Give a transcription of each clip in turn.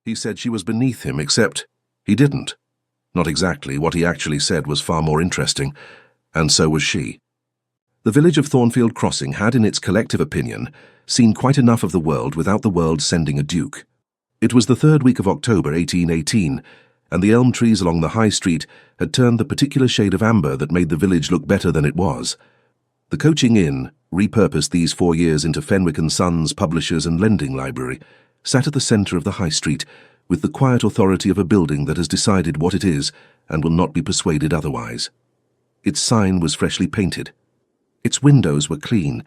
He said she was beneath him, except he didn't. Not exactly. What he actually said was far more interesting, and so was she. The village of Thornfield Crossing had, in its collective opinion, seen quite enough of the world without the world sending a duke. It was the 3rd week of October 1818, and the elm trees along the high street had turned the particular shade of amber that made the village look better than it was. The Coaching Inn, repurposed these 4 years into Fenwick & Sons Publishers and Lending Library, sat at the centre of the high street with the quiet authority of a building that has decided what it is and will not be persuaded otherwise. Its sign was freshly painted. Its windows were clean.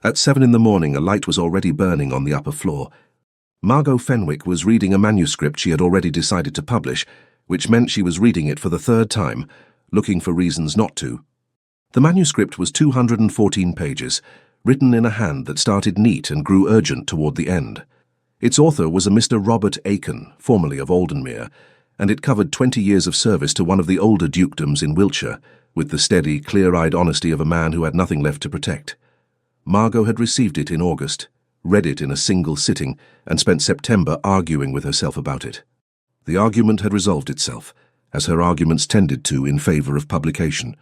At 7 in the morning, a light was already burning on the upper floor. Margot Fenwick was reading a manuscript she had already decided to publish, which meant she was reading it for the 3rd time, looking for reasons not to. The manuscript was 214 pages, written in a hand that started neat and grew urgent toward the end. Its author was a Mr. Robert Aiken, formerly of Aldenmere, and it covered 20 years of service to one of the older dukedoms in Wiltshire, with the steady, clear-eyed honesty of a man who had nothing left to protect. Margot had received it in August, read it in a single sitting, and spent September arguing with herself about it. The argument had resolved itself, as her arguments tended to in favour of publication.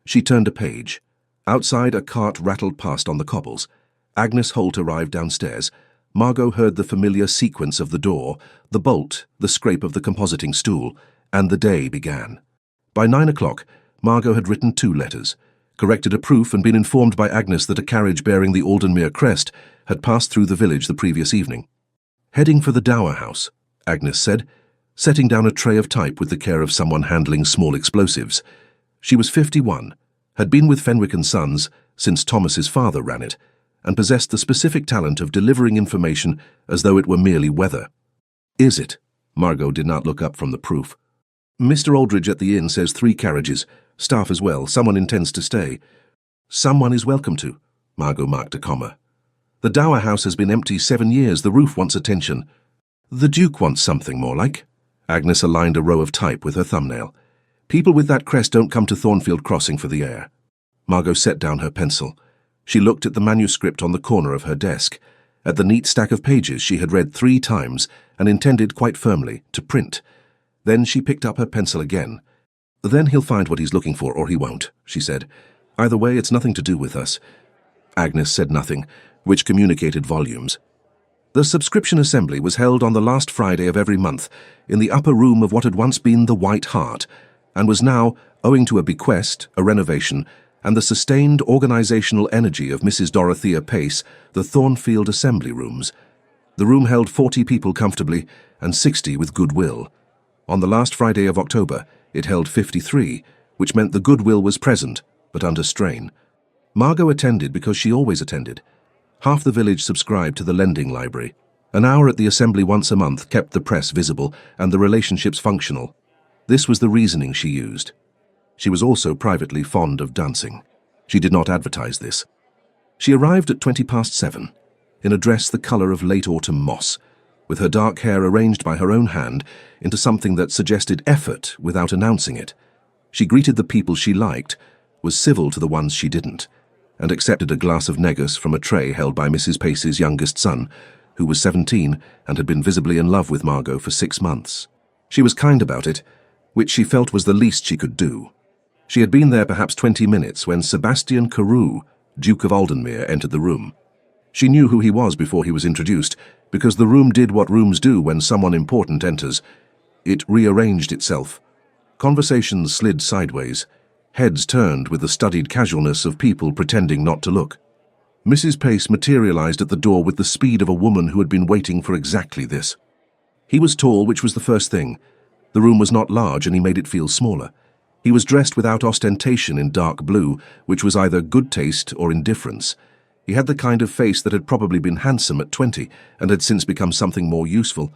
She turned a page. Outside, a cart rattled past on the cobbles. Agnes Holt arrived downstairs. Margot heard the familiar sequence of the door, the bolt, the scrape of the compositing stool, and the day began. By 9 o'clock, Margot had written 2 letters, corrected a proof and been informed by Agnes that a carriage bearing the Aldenmere crest had passed through the village the previous evening. Heading for the Dower House, Agnes said, setting down a tray of type with the care of someone handling small explosives. She was 51, had been with Fenwick & Sons since Thomas's father ran it, and possessed the specific talent of delivering information as though it were merely weather. Is it? Margot did not look up from the proof. Mr. Aldridge at the inn says 3 carriages, staff as well. Someone intends to stay. Someone is welcome to. Margot marked a comma. The Dower House has been empty 7 years. The roof wants attention. The Duke wants something more like. Agnes aligned a row of type with her thumbnail. People with that crest don't come to Thornfield Crossing for the air. Margot set down her pencil. She looked at the manuscript on the corner of her desk, at the neat stack of pages she had read 3 times and intended quite firmly to print. Then she picked up her pencil again. Then he'll find what he's looking for, or he won't, she said. Either way, it's nothing to do with us. Agnes said nothing, which communicated volumes. The subscription assembly was held on the last Friday of every month in the upper room of what had once been the White Hart, and was now, owing to a bequest, a renovation, and the sustained organizational energy of Mrs. Dorothea Pace, the Thornfield Assembly Rooms. The room held 40 people comfortably and 60 with goodwill. On the last Friday of October, it held 53, which meant the goodwill was present, but under strain. Margot attended because she always attended. Half the village subscribed to the lending library. An hour at the assembly once a month kept the press visible and the relationships functional. This was the reasoning she used. She was also privately fond of dancing. She did not advertise this. She arrived at 7:20, in a dress the colour of late autumn moss, with her dark hair arranged by her own hand into something that suggested effort without announcing it. She greeted the people she liked, was civil to the ones she didn't, and accepted a glass of negus from a tray held by Mrs. Pace's youngest son, who was 17 and had been visibly in love with Margot for 6 months. She was kind about it, which she felt was the least she could do. She had been there perhaps 20 minutes when Sebastian Carew, Duke of Aldenmere, entered the room. She knew who he was before he was introduced, because the room did what rooms do when someone important enters. It rearranged itself. Conversations slid sideways. Heads turned with the studied casualness of people pretending not to look. Mrs. Pace materialized at the door with the speed of a woman who had been waiting for exactly this. He was tall, which was the first thing. The room was not large, and he made it feel smaller. He was dressed without ostentation in dark blue, which was either good taste or indifference. He had the kind of face that had probably been handsome at 20 and had since become something more useful.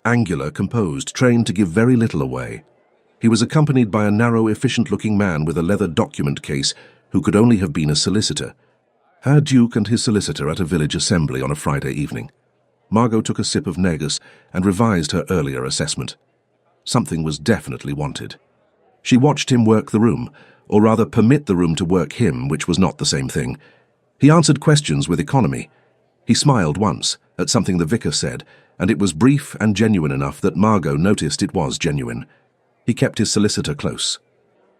Angular, composed, trained to give very little away. He was accompanied by a narrow, efficient-looking man with a leather document case who could only have been a solicitor. Herr Duke and his solicitor at a village assembly on a Friday evening. Margot took a sip of negus and revised her earlier assessment. Something was definitely wanted. She watched him work the room, or rather permit the room to work him, which was not the same thing. He answered questions with economy. He smiled once at something the vicar said, and it was brief and genuine enough that Margot noticed it was genuine. He kept his solicitor close.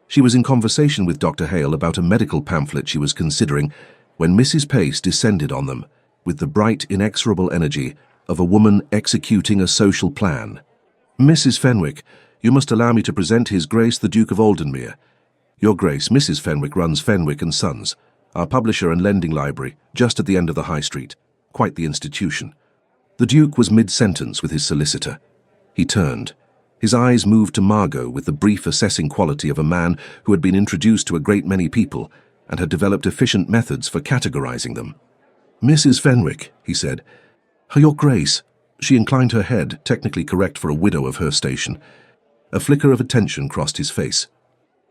She was in conversation with Dr. Hale about a medical pamphlet she was considering when Mrs. Pace descended on them with the bright, inexorable energy of a woman executing a social plan. "Mrs. Fenwick, you must allow me to present His Grace the Duke of Aldenmere. Your Grace, Mrs. Fenwick runs Fenwick and Sons, our publisher and lending library, just at the end of the High Street. Quite the institution." The Duke was mid-sentence with his solicitor. He turned. His eyes moved to Margot with the brief assessing quality of a man who had been introduced to a great many people and had developed efficient methods for categorizing them. "Mrs. Fenwick," he said. "Your Grace." She inclined her head, technically correct for a widow of her station. A flicker of attention crossed his face.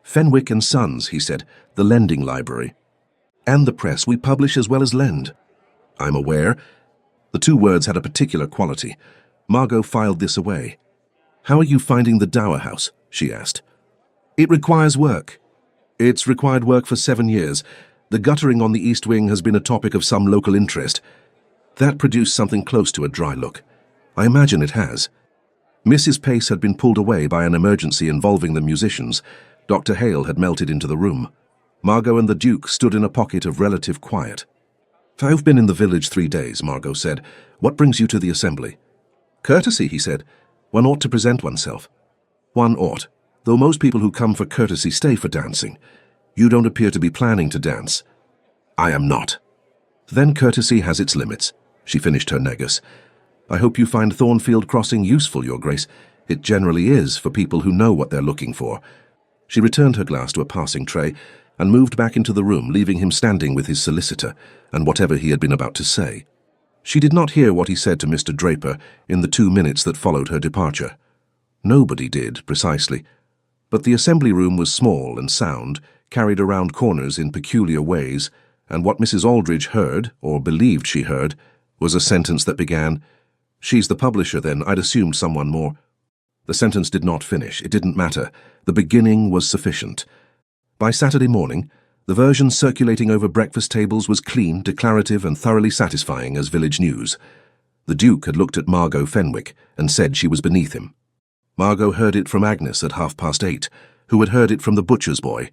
"Fenwick and Sons," he said, "the lending library. And the press. We publish as well as lend." "I'm aware." The two words had a particular quality. Margot filed this away. "How are you finding the Dower House?" she asked. "It requires work. It's required work for 7 years. The guttering on the East Wing has been a topic of some local interest. That produced something close to a dry look. I imagine it has." Mrs. Pace had been pulled away by an emergency involving the musicians. Dr. Hale had melted into the room. Margot and the Duke stood in a pocket of relative quiet. "I've been in the village 3 days," Margot said. "What brings you to the assembly?" "Courtesy," he said. "One ought to present oneself." "One ought, though most people who come for courtesy stay for dancing. You don't appear to be planning to dance." "I am not." "Then courtesy has its limits," she finished her negus. "I hope you find Thornfield Crossing useful, Your Grace. It generally is for people who know what they're looking for." She returned her glass to a passing tray and moved back into the room, leaving him standing with his solicitor and whatever he had been about to say. She did not hear what he said to Mr. Draper in the 2 minutes that followed her departure. Nobody did, precisely. But the assembly room was small and sound, carried around corners in peculiar ways, and what Mrs. Aldridge heard, or believed she heard, was a sentence that began, "She's the publisher, then. I'd assumed someone more." The sentence did not finish. It didn't matter. The beginning was sufficient. By Saturday morning, the version circulating over breakfast tables was clean, declarative, and thoroughly satisfying as village news. The Duke had looked at Margot Fenwick and said she was beneath him. Margot heard it from Agnes at 8:30, who had heard it from the butcher's boy,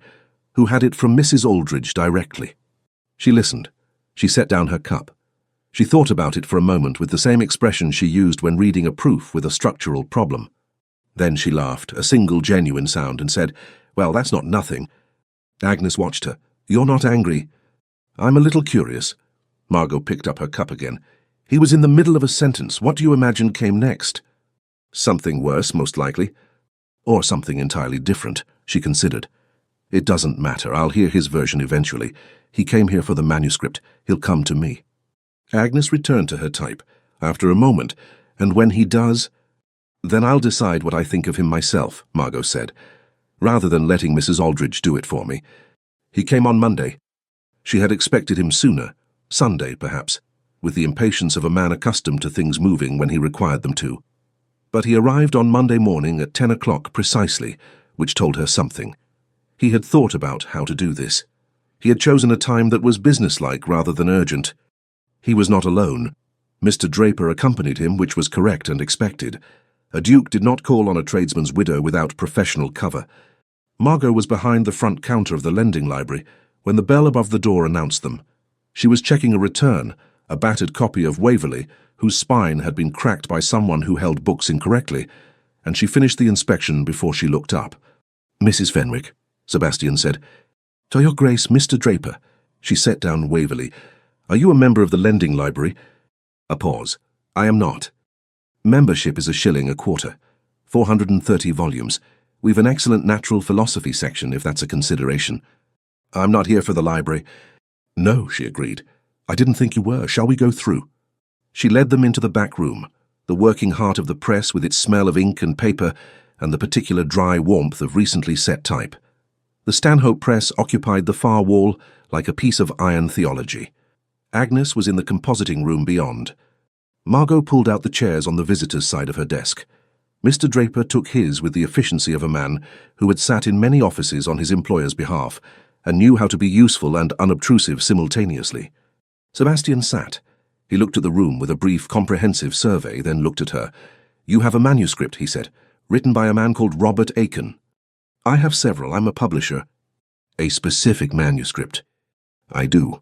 who had it from Mrs. Aldridge directly. She listened. She set down her cup. She thought about it for a moment with the same expression she used when reading a proof with a structural problem. Then she laughed, a single genuine sound, and said, "Well, that's not nothing." Agnes watched her. "You're not angry?" "I'm a little curious." Margot picked up her cup again. "He was in the middle of a sentence. What do you imagine came next?" "Something worse, most likely. Or something entirely different," she considered. "It doesn't matter. I'll hear his version eventually. He came here for the manuscript. He'll come to me." Agnes returned to her type after a moment, and when he does, "Then I'll decide what I think of him myself," Margot said, rather than letting Mrs. Aldridge do it for me. "He came on Monday." She had expected him sooner, Sunday perhaps, with the impatience of a man accustomed to things moving when he required them to. But he arrived on Monday morning at 10 o'clock precisely, which told her something. He had thought about how to do this. He had chosen a time that was businesslike rather than urgent. He was not alone. Mr. Draper accompanied him, which was correct and expected. A duke did not call on a tradesman's widow without professional cover. Margot was behind the front counter of the lending library when the bell above the door announced them. She was checking a return, a battered copy of Waverley, whose spine had been cracked by someone who held books incorrectly, and she finished the inspection before she looked up. "Mrs. Fenwick," Sebastian said. "To your Grace, Mr. Draper." She set down Waverley. "Are you a member of the lending library?" A pause. "I am not. Membership is $1 a quarter. 430 volumes. We've an excellent natural philosophy section, if that's a consideration." "I'm not here for the library." "No," she agreed. "I didn't think you were. Shall we go through?" She led them into the back room, the working heart of the press with its smell of ink and paper and the particular dry warmth of recently set type. The Stanhope press occupied the far wall like a piece of iron theology. Agnes was in the compositing room beyond. Margot pulled out the chairs on the visitors' side of her desk. Mr. Draper took his with the efficiency of a man who had sat in many offices on his employer's behalf and knew how to be useful and unobtrusive simultaneously. Sebastian sat. He looked at the room with a brief, comprehensive survey, then looked at her. "You have a manuscript," he said, "written by a man called Robert Aiken." "I have several. I'm a publisher." "A specific manuscript." "I do."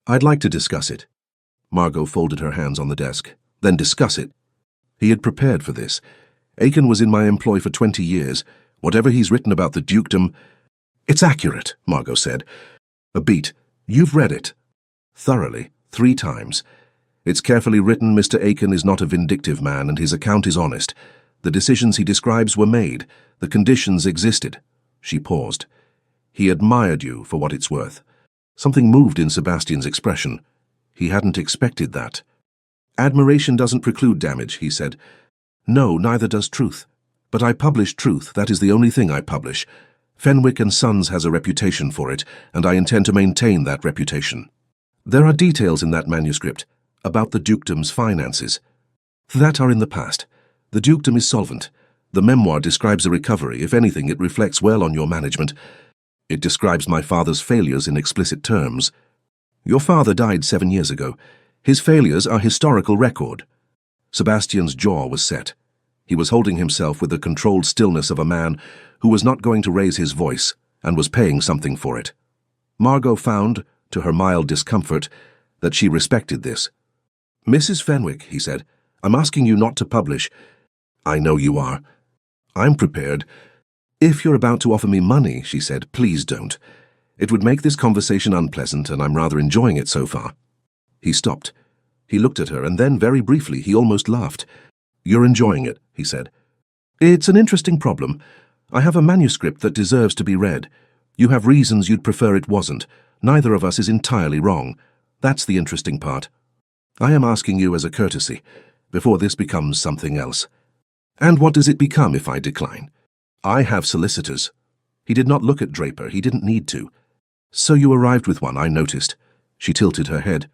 "I'd like to discuss it." Margot folded her hands on the desk. "Then discuss it." He had prepared for this. "Aiken was in my employ for 20 years. Whatever he's written about the dukedom—" "It's accurate," Margot said. "A beat. You've read it." "Thoroughly. 3 times. It's carefully written. Mr. Aiken is not a vindictive man, and his account is honest. The decisions he describes were made. The conditions existed." She paused. "He admired you for what it's worth." Something moved in Sebastian's expression. He hadn't expected that. "Admiration doesn't preclude damage," he said. "No, neither does truth. But I publish truth. That is the only thing I publish. Fenwick and Sons has a reputation for it, and I intend to maintain that reputation. There are details in that manuscript about the dukedom's finances that are in the past. The dukedom is solvent. The memoir describes a recovery. If anything, it reflects well on your management. It describes my father's failures in explicit terms. Your father died 7 years ago. His failures are historical record." Sebastian's jaw was set. He was holding himself with the controlled stillness of a man who was not going to raise his voice and was paying something for it. Margot found, to her mild discomfort, that she respected this. "Mrs. Fenwick," he said, "I'm asking you not to publish." "I know you are." "I'm prepared." "If you're about to offer me money," she said, "please don't. It would make this conversation unpleasant, and I'm rather enjoying it so far." He stopped. He looked at her, and then, very briefly, he almost laughed. "You're enjoying it," he said. "It's an interesting problem. I have a manuscript that deserves to be read. You have reasons you'd prefer it wasn't. Neither of us is entirely wrong. That's the interesting part. I am asking you as a courtesy, before this becomes something else." "And what does it become if I decline?" "I have solicitors." He did not look at Draper. He didn't need to. "So you arrived with one, I noticed." She tilted her head.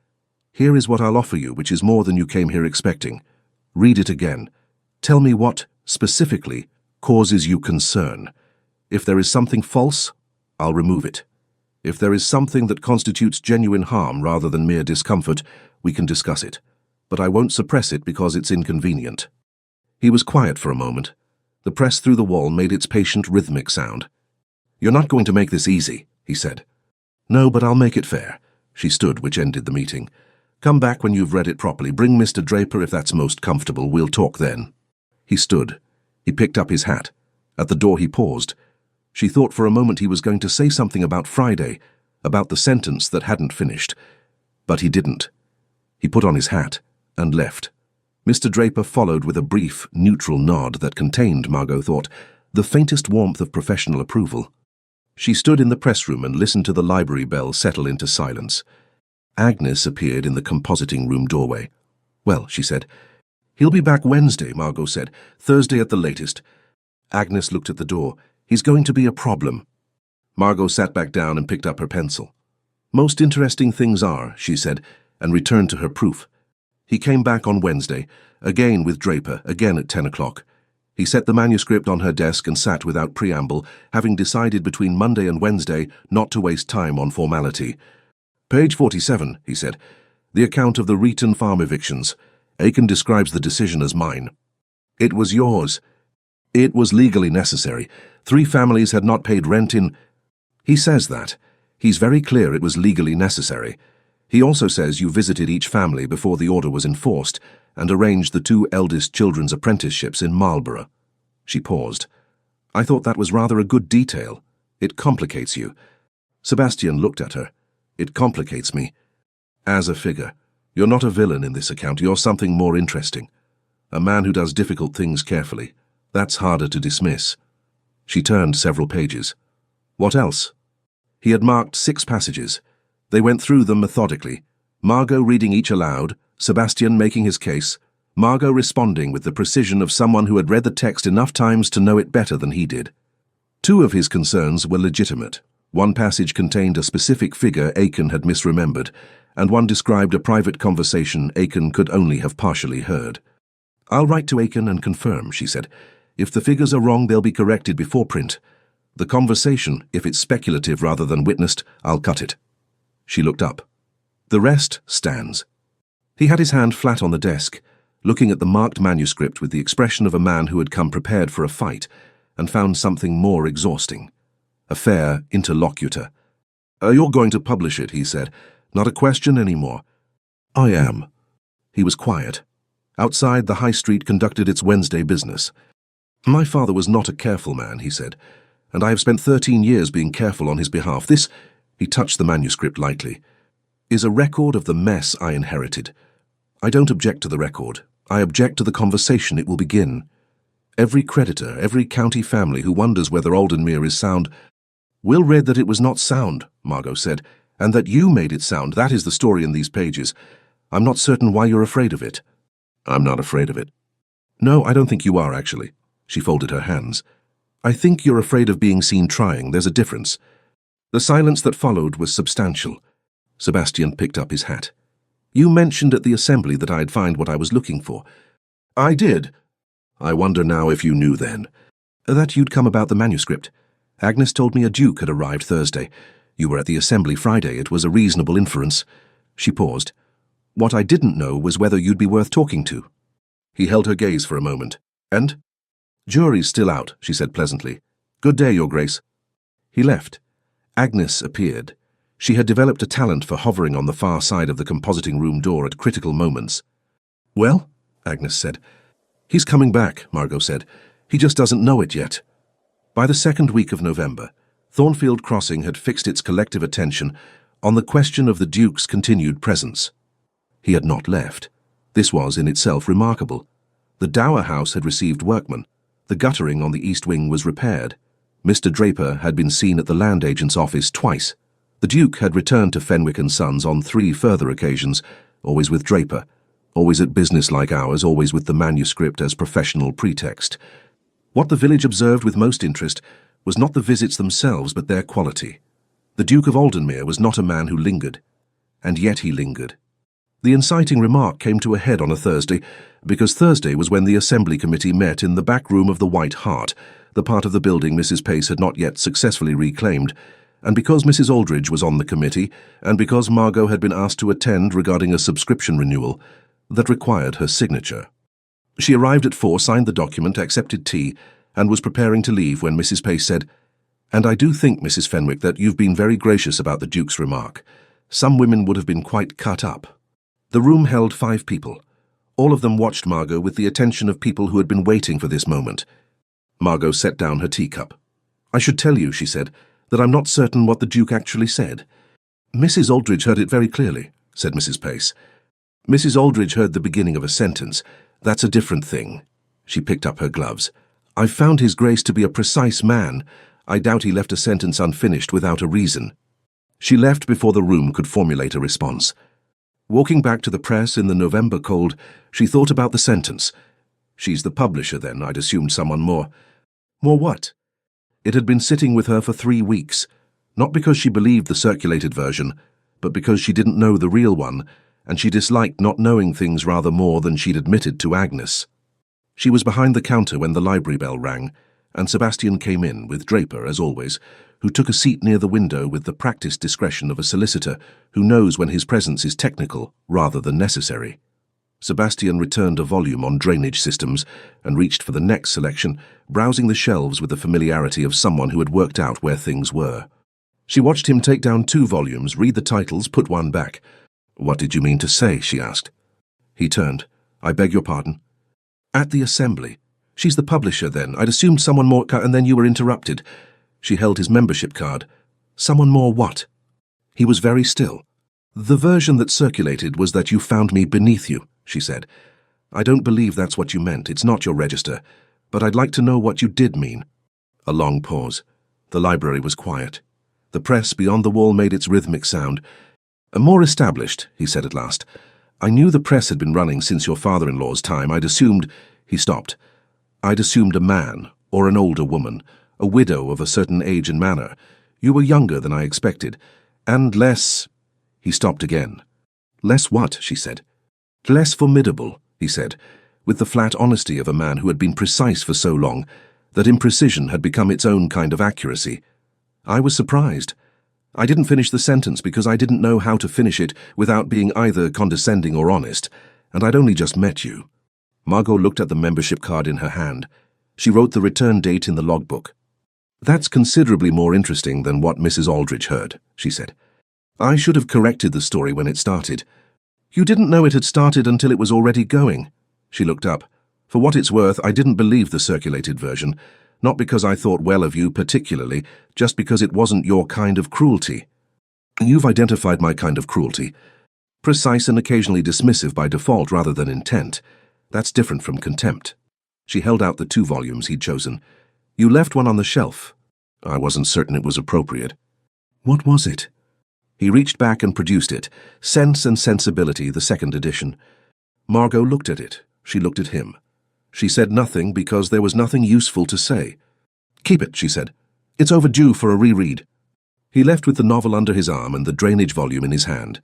"Here is what I'll offer you, which is more than you came here expecting. Read it again. Tell me what, specifically, causes you concern. If there is something false, I'll remove it. If there is something that constitutes genuine harm rather than mere discomfort, we can discuss it. But I won't suppress it because it's inconvenient." He was quiet for a moment. The press through the wall made its patient rhythmic sound. "You're not going to make this easy," he said. "No, but I'll make it fair." She stood, which ended the meeting. "Come back when you've read it properly. Bring Mr. Draper if that's most comfortable. We'll talk then." He stood. He picked up his hat. At the door he paused. She thought for a moment he was going to say something about Friday, about the sentence that hadn't finished. But he didn't. He put on his hat and left. Mr. Draper followed with a brief, neutral nod that contained, Margot thought, the faintest warmth of professional approval. She stood in the press room and listened to the library bell settle into silence. Agnes appeared in the compositing room doorway. "Well," she said. "He'll be back Wednesday," Margot said. "Thursday at the latest." Agnes looked at the door. "He's going to be a problem." Margot sat back down and picked up her pencil. "Most interesting things are," she said, and returned to her proof. He came back on Wednesday, again with Draper, again at 10 o'clock. He set the manuscript on her desk and sat without preamble, having decided between Monday and Wednesday not to waste time on formality. "Page 47, he said. "The account of the Reeton farm evictions. Aiken describes the decision as mine." "It was yours." "It was legally necessary. 3 families had not paid rent in—" "He says that. He's very clear it was legally necessary. He also says you visited each family before the order was enforced and arranged the 2 eldest children's apprenticeships in Marlborough." She paused. "I thought that was rather a good detail. It complicates you." Sebastian looked at her. "It complicates me. As a figure. You're not a villain in this account. You're something more interesting. A man who does difficult things carefully. That's harder to dismiss." She turned several pages. "What else?" He had marked 6 passages. They went through them methodically, Margot reading each aloud, Sebastian making his case, Margot responding with the precision of someone who had read the text enough times to know it better than he did. 2 of his concerns were legitimate. One passage contained a specific figure Aiken had misremembered, and one described a private conversation Aiken could only have partially heard. "I'll write to Aiken and confirm," she said. "If the figures are wrong, they'll be corrected before print. The conversation, if it's speculative rather than witnessed, I'll cut it." She looked up. "The rest stands." He had his hand flat on the desk, looking at the marked manuscript with the expression of a man who had come prepared for a fight and found something more exhausting. A fair interlocutor. "You're going to publish it," he said. "Not a question anymore." "I am." He was quiet. Outside, the high street conducted its Wednesday business. "My father was not a careful man," he said, "and I have spent 13 years being careful on his behalf. This," he touched the manuscript lightly, "is a record of the mess I inherited. I don't object to the record. I object to the conversation it will begin. Every creditor, every county family who wonders whether Aldenmere is sound—" "Will read that it was not sound," Margot said, "and that you made it sound. That is the story in these pages. I'm not certain why you're afraid of it." "I'm not afraid of it." "No, I don't think you are, actually." She folded her hands. "I think you're afraid of being seen trying. There's a difference." The silence that followed was substantial. Sebastian picked up his hat. "You mentioned at the assembly that I'd find what I was looking for." "I did." "I wonder now if you knew then." "That you'd come about the manuscript. Agnes told me a duke had arrived Thursday. You were at the assembly Friday. It was a reasonable inference." She paused. "What I didn't know was whether you'd be worth talking to." He held her gaze for a moment. "And?" "Jury's still out," she said pleasantly. "Good day, Your Grace." He left. Agnes appeared. She had developed a talent for hovering on the far side of the compositing room door at critical moments. "Well?" Agnes said. "He's coming back," Margot said. "He just doesn't know it yet." By the second week of November, Thornfield Crossing had fixed its collective attention on the question of the Duke's continued presence. He had not left. This was in itself remarkable. The Dower House had received workmen. The guttering on the east wing was repaired. Mr. Draper had been seen at the land agent's office twice. The Duke had returned to Fenwick & Sons on 3 further occasions, always with Draper, always at business-like hours, always with the manuscript as professional pretext. What the village observed with most interest was not the visits themselves but their quality. The Duke of Aldenmere was not a man who lingered, and yet he lingered. The inciting remark came to a head on a Thursday, because Thursday was when the Assembly Committee met in the back room of the White Hart, the part of the building Mrs. Pace had not yet successfully reclaimed, and because Mrs. Aldridge was on the committee, and because Margot had been asked to attend regarding a subscription renewal that required her signature. She arrived at 4, signed the document, accepted tea, and was preparing to leave when Mrs. Pace said, "And I do think, Mrs. Fenwick, that you've been very gracious about the Duke's remark. Some women would have been quite cut up." The room held 5 people. All of them watched Margot with the attention of people who had been waiting for this moment. Margot set down her teacup. "I should tell you," she said, "that I'm not certain what the Duke actually said." "Mrs. Aldridge heard it very clearly," said Mrs. Pace. "Mrs. Aldridge heard the beginning of a sentence. That's a different thing." She picked up her gloves. "I've found His Grace to be a precise man. I doubt he left a sentence unfinished without a reason." She left before the room could formulate a response. Walking back to the press in the November cold, she thought about the sentence. She's the publisher, then. I'd assumed someone more. More what? It had been sitting with her for 3 weeks, not because she believed the circulated version, but because she didn't know the real one, and she disliked not knowing things rather more than she'd admitted to Agnes. She was behind the counter when the library bell rang, and Sebastian came in, with Draper, as always, who took a seat near the window with the practiced discretion of a solicitor who knows when his presence is technical rather than necessary. Sebastian returned a volume on drainage systems and reached for the next selection, browsing the shelves with the familiarity of someone who had worked out where things were. She watched him take down 2 volumes, read the titles, put one back. "What did you mean to say?" she asked. He turned. "I beg your pardon?" "At the assembly. She's the publisher, then. I'd assumed someone more, and then you were interrupted." She held his membership card. "Someone more what?" He was very still. "The version that circulated was that you found me beneath you," she said. "I don't believe that's what you meant. It's not your register. But I'd like to know what you did mean." A long pause. The library was quiet. The press beyond the wall made its rhythmic sound. "More established," he said at last. "I knew the press had been running since your father-in-law's time. I'd assumed—" He stopped. "I'd assumed a man, or an older woman, a widow of a certain age and manner. You were younger than I expected, and less—" He stopped again. "Less what?" she said. "Less formidable," he said, with the flat honesty of a man who had been precise for so long that imprecision had become its own kind of accuracy. "I was surprised. I didn't finish the sentence because I didn't know how to finish it without being either condescending or honest, and I'd only just met you. Margot looked at the membership card in her hand. She wrote the return date in the logbook. That's considerably more interesting than what Mrs. Aldrich heard, she said. I should have corrected the story when it started. You didn't know it had started until it was already going. She looked up. For what it's worth, I didn't believe the circulated version, not because I thought well of you particularly, just because it wasn't your kind of cruelty. You've identified my kind of cruelty. Precise and occasionally dismissive by default rather than intent. That's different from contempt. She held out the 2 volumes he'd chosen. You left one on the shelf. I wasn't certain it was appropriate. What was it? He reached back and produced it, Sense and Sensibility, the 2nd edition. Margot looked at it. She looked at him. She said nothing because there was nothing useful to say. Keep it, she said. It's overdue for a reread. He left with the novel under his arm and the drainage volume in his hand.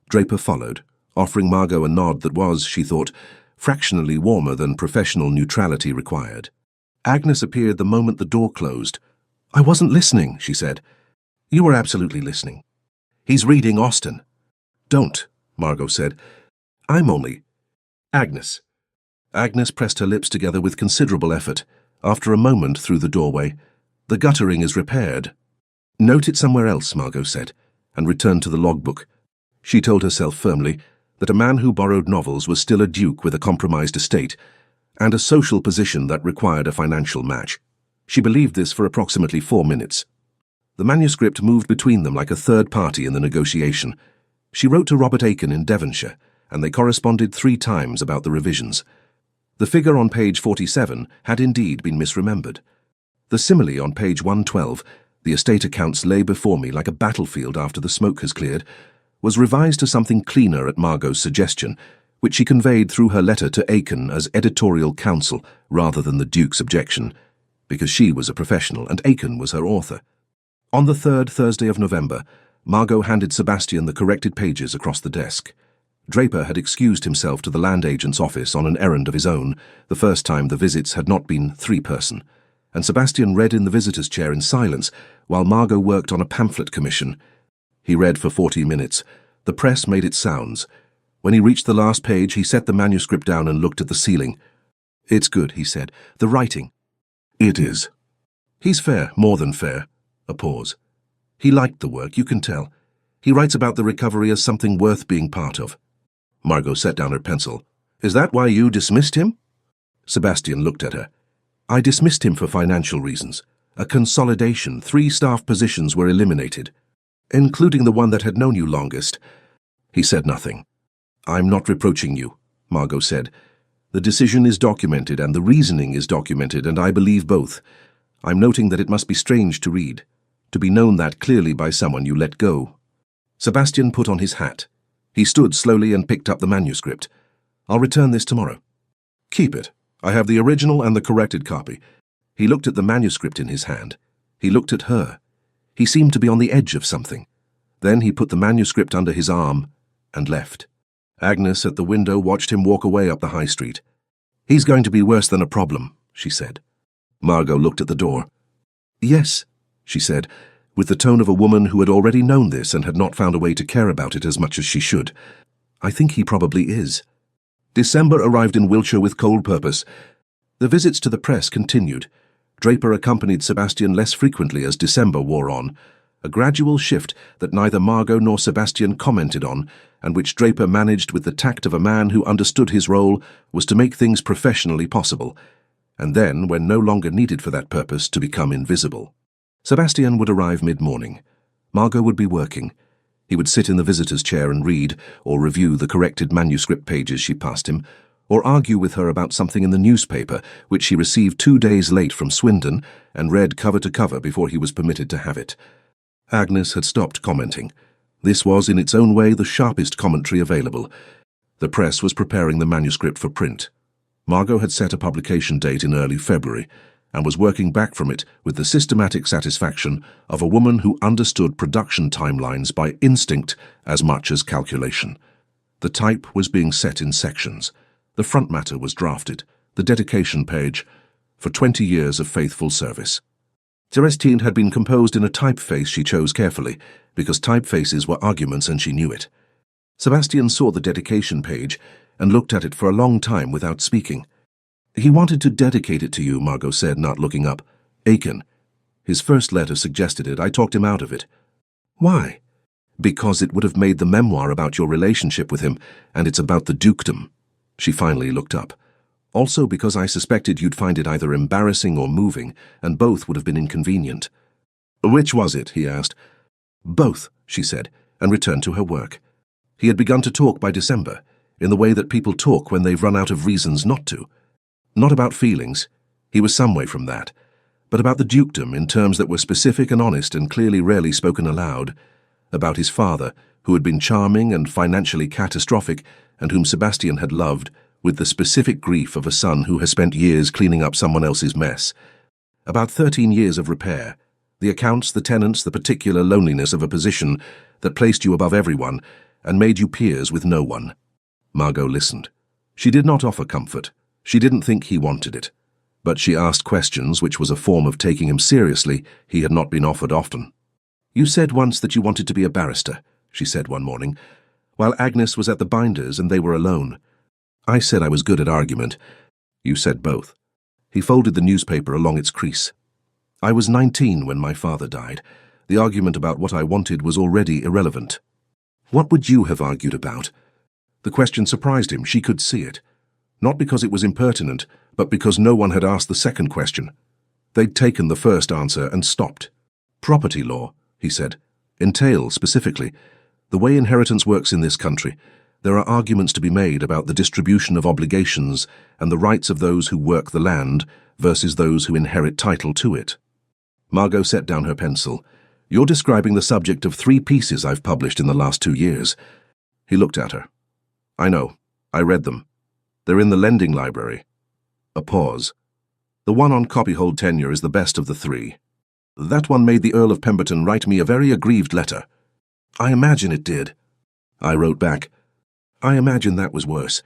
Draper followed, offering Margot a nod that was, she thought, fractionally warmer than professional neutrality required. Agnes appeared the moment the door closed. I wasn't listening, she said. You were absolutely listening. He's reading Austen. Don't, Margot said. I'm only... Agnes. Agnes pressed her lips together with considerable effort. After a moment through the doorway, the guttering is repaired. Note it somewhere else, Margot said, and returned to the logbook. She told herself firmly that a man who borrowed novels was still a duke with a compromised estate and a social position that required a financial match. She believed this for approximately 4 minutes. The manuscript moved between them like a third party in the negotiation. She wrote to Robert Aiken in Devonshire, and they corresponded 3 times about the revisions. The figure on page 47 had indeed been misremembered. The simile on page 112, the estate accounts lay before me like a battlefield after the smoke has cleared, was revised to something cleaner at Margot's suggestion, which she conveyed through her letter to Aiken as editorial counsel rather than the Duke's objection, because she was a professional and Aiken was her author. On the 3rd Thursday of November, Margot handed Sebastian the corrected pages across the desk. Draper had excused himself to the land agent's office on an errand of his own, the first time the visits had not been 3-person, and Sebastian read in the visitor's chair in silence while Margot worked on a pamphlet commission. He read for 40 minutes. The press made its sounds. When he reached the last page, he set the manuscript down and looked at the ceiling. It's good, he said. The writing. It is. He's fair, more than fair. A pause. He liked the work, you can tell. He writes about the recovery as something worth being part of. Margot set down her pencil. Is that why you dismissed him? Sebastian looked at her. I dismissed him for financial reasons. A consolidation, 3 staff positions were eliminated, including the one that had known you longest. He said nothing. I'm not reproaching you, Margot said. The decision is documented and the reasoning is documented, and I believe both. I'm noting that it must be strange to read, to be known that clearly by someone you let go. Sebastian put on his hat. He stood slowly and picked up the manuscript. I'll return this tomorrow. Keep it. I have the original and the corrected copy. He looked at the manuscript in his hand. He looked at her. He seemed to be on the edge of something. Then he put the manuscript under his arm and left. Agnes at the window watched him walk away up the high street. He's going to be worse than a problem, she said. Margot looked at the door. Yes, she said, with the tone of a woman who had already known this and had not found a way to care about it as much as she should. I think he probably is. December arrived in Wiltshire with cold purpose. The visits to the press continued. Draper accompanied Sebastian less frequently as December wore on, a gradual shift that neither Margot nor Sebastian commented on, and which Draper managed with the tact of a man who understood his role was to make things professionally possible, and then, when no longer needed for that purpose, to become invisible. Sebastian would arrive mid-morning. Margot would be working. He would sit in the visitor's chair and read, or review the corrected manuscript pages she passed him, or argue with her about something in the newspaper, which she received 2 days late from Swindon and read cover to cover before he was permitted to have it. Agnes had stopped commenting. This was, in its own way, the sharpest commentary available. The press was preparing the manuscript for print. Margot had set a publication date in early February, and was working back from it with the systematic satisfaction of a woman who understood production timelines by instinct as much as calculation. The type was being set in sections. The front matter was drafted, the dedication page, for 20 years of faithful service. Celestine had been composed in a typeface she chose carefully, because typefaces were arguments and she knew it. Sebastian saw the dedication page and looked at it for a long time without speaking. "He wanted to dedicate it to you," Margot said, not looking up. "Aiken. His first letter suggested it. I talked him out of it." "Why?" "Because it would have made the memoir about your relationship with him, and it's about the dukedom." She finally looked up. "Also because I suspected you'd find it either embarrassing or moving, and both would have been inconvenient." "Which was it?" he asked. "Both," she said, and returned to her work. He had begun to talk by December, in the way that people talk when they've run out of reasons not to. Not about feelings, he was some way from that, but about the dukedom in terms that were specific and honest and clearly rarely spoken aloud, about his father, who had been charming and financially catastrophic, and whom Sebastian had loved, with the specific grief of a son who has spent years cleaning up someone else's mess. About 13 years of repair, the accounts, the tenants, the particular loneliness of a position that placed you above everyone and made you peers with no one. Margot listened. She did not offer comfort. She didn't think he wanted it. But she asked questions, which was a form of taking him seriously he had not been offered often. "You said once that you wanted to be a barrister," she said one morning, while Agnes was at the binders and they were alone. "I said I was good at argument." "You said both." He folded the newspaper along its crease. "I was 19 when my father died. The argument about what I wanted was already irrelevant." "What would you have argued about?" The question surprised him. She could see it. Not because it was impertinent, but because no one had asked the second question. They'd taken the first answer and stopped. "Property law," he said. "Entail, specifically. The way inheritance works in this country, there are arguments to be made about the distribution of obligations and the rights of those who work the land versus those who inherit title to it." Margot set down her pencil. "You're describing the subject of 3 pieces I've published in the last 2 years. He looked at her. "I know. I read them. They're in the lending library." A pause. "The one on copyhold tenure is the best of the 3. That one made the Earl of Pemberton write me a very aggrieved letter." "I imagine it did." I wrote back. "I imagine that was worse."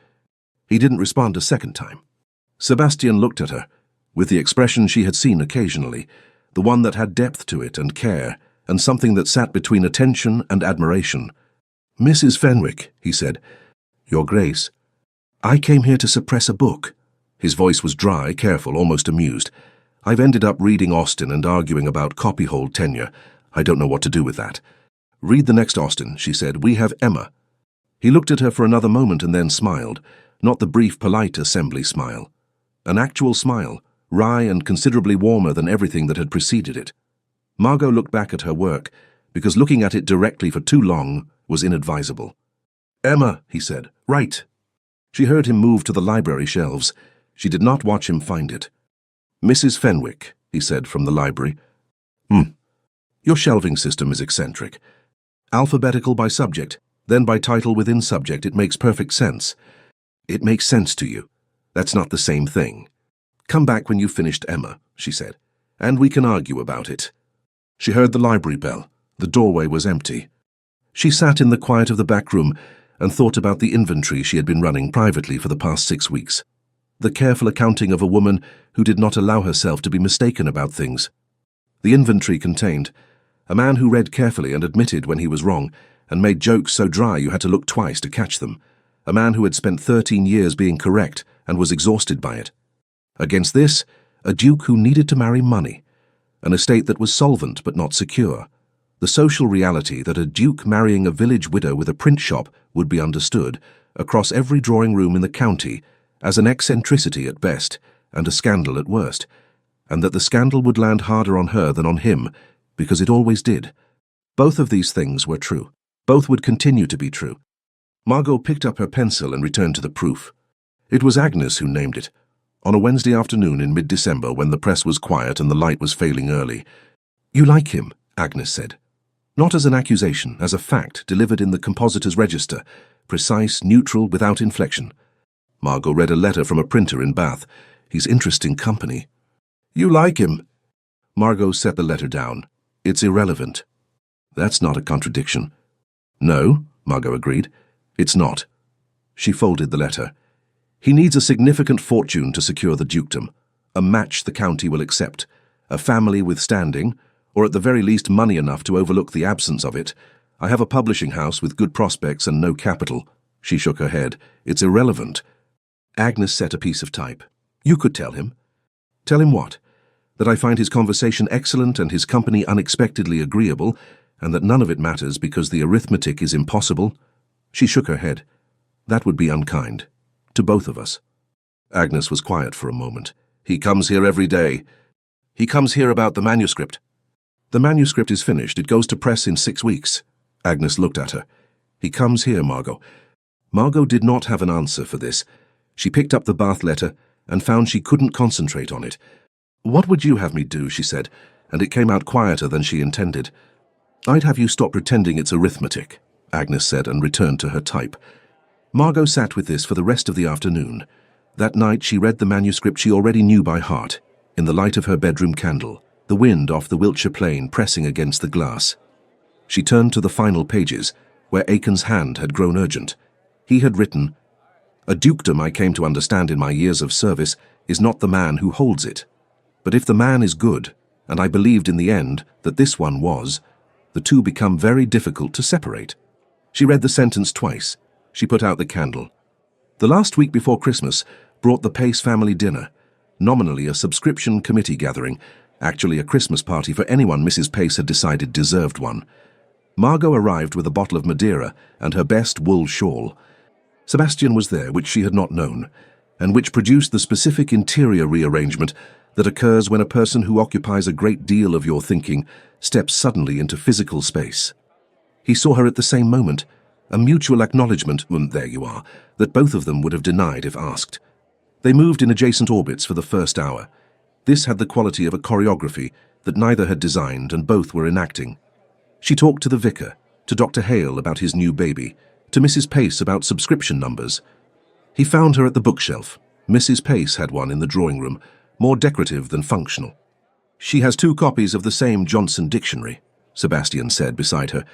He didn't respond a second time. Sebastian looked at her, with the expression she had seen occasionally, the one that had depth to it and care, and something that sat between attention and admiration. "Mrs. Fenwick," he said. "Your Grace, I came here to suppress a book." His voice was dry, careful, almost amused. "I've ended up reading Austen and arguing about copyhold tenure. I don't know what to do with that." "Read the next Austen," she said. "We have Emma." He looked at her for another moment and then smiled, not the brief, polite assembly smile. An actual smile, wry and considerably warmer than everything that had preceded it. Margot looked back at her work, because looking at it directly for too long was inadvisable. "Emma," he said. "Right." She heard him move to the library shelves. She did not watch him find it. "Mrs. Fenwick," he said from the library. Your shelving system is eccentric. Alphabetical by subject, then by title within subject. It makes perfect sense. It makes sense to you. That's not the same thing. Come back when you've finished Emma," she said, "and we can argue about it." She heard the library bell. The doorway was empty. She sat in the quiet of the back room and thought about the inventory she had been running privately for the past 6 weeks. The careful accounting of a woman who did not allow herself to be mistaken about things. The inventory contained a man who read carefully and admitted when he was wrong and made jokes so dry you had to look twice to catch them. A man who had spent 13 years being correct and was exhausted by it. Against this, a duke who needed to marry money. An estate that was solvent but not secure. The social reality that a duke marrying a village widow with a print shop would be understood, across every drawing room in the county, as an eccentricity at best and a scandal at worst, and that the scandal would land harder on her than on him, because it always did. Both of these things were true. Both would continue to be true. Margot picked up her pencil and returned to the proof. It was Agnes who named it, on a Wednesday afternoon in mid-December when the press was quiet and the light was failing early. "You like him," Agnes said. Not as an accusation, as a fact delivered in the compositor's register, precise, neutral, without inflection. Margot read a letter from a printer in Bath. "He's interesting company." "You like him." Margot set the letter down. "It's irrelevant." "That's not a contradiction." "No," Margot agreed. "It's not." She folded the letter. "He needs a significant fortune to secure the dukedom, a match the county will accept, a family with standing, or at the very least money enough to overlook the absence of it. I have a publishing house with good prospects and no capital. She shook her head. It's irrelevant. Agnes set a piece of type. You could tell him. Tell him what? That I find his conversation excellent and his company unexpectedly agreeable, and that none of it matters because the arithmetic is impossible? She shook her head. That would be unkind. To both of us. Agnes was quiet for a moment. He comes here every day. He comes here about the manuscript. The manuscript is finished. It goes to press in 6 weeks. Agnes looked at her. He comes here, Margot. Margot did not have an answer for this. She picked up the Bath letter and found she couldn't concentrate on it. What would you have me do, she said, and it came out quieter than she intended. I'd have you stop pretending it's arithmetic, Agnes said and returned to her type. Margot sat with this for the rest of the afternoon. That night she read the manuscript she already knew by heart, in the light of her bedroom candle, the wind off the Wiltshire plain pressing against the glass. She turned to the final pages, where Aiken's hand had grown urgent. He had written, "A dukedom, I came to understand in my years of service, is not the man who holds it. But if the man is good, and I believed in the end that this one was, the two become very difficult to separate." She read the sentence twice. She put out the candle. The last week before Christmas brought the Pace family dinner, nominally a subscription committee gathering, actually a Christmas party for anyone Mrs. Pace had decided deserved one. Margot arrived with a bottle of Madeira and her best wool shawl. Sebastian was there, which she had not known, and which produced the specific interior rearrangement that occurs when a person who occupies a great deal of your thinking steps suddenly into physical space. He saw her at the same moment, a mutual acknowledgement, there you are, that both of them would have denied if asked. They moved in adjacent orbits for the first hour. This had the quality of a choreography that neither had designed and both were enacting. She talked to the vicar, to Dr. Hale about his new baby, to Mrs. Pace about subscription numbers. He found her at the bookshelf. Mrs. Pace had one in the drawing room, more decorative than functional. She has 2 copies of the same Johnson dictionary, Sebastian said beside her.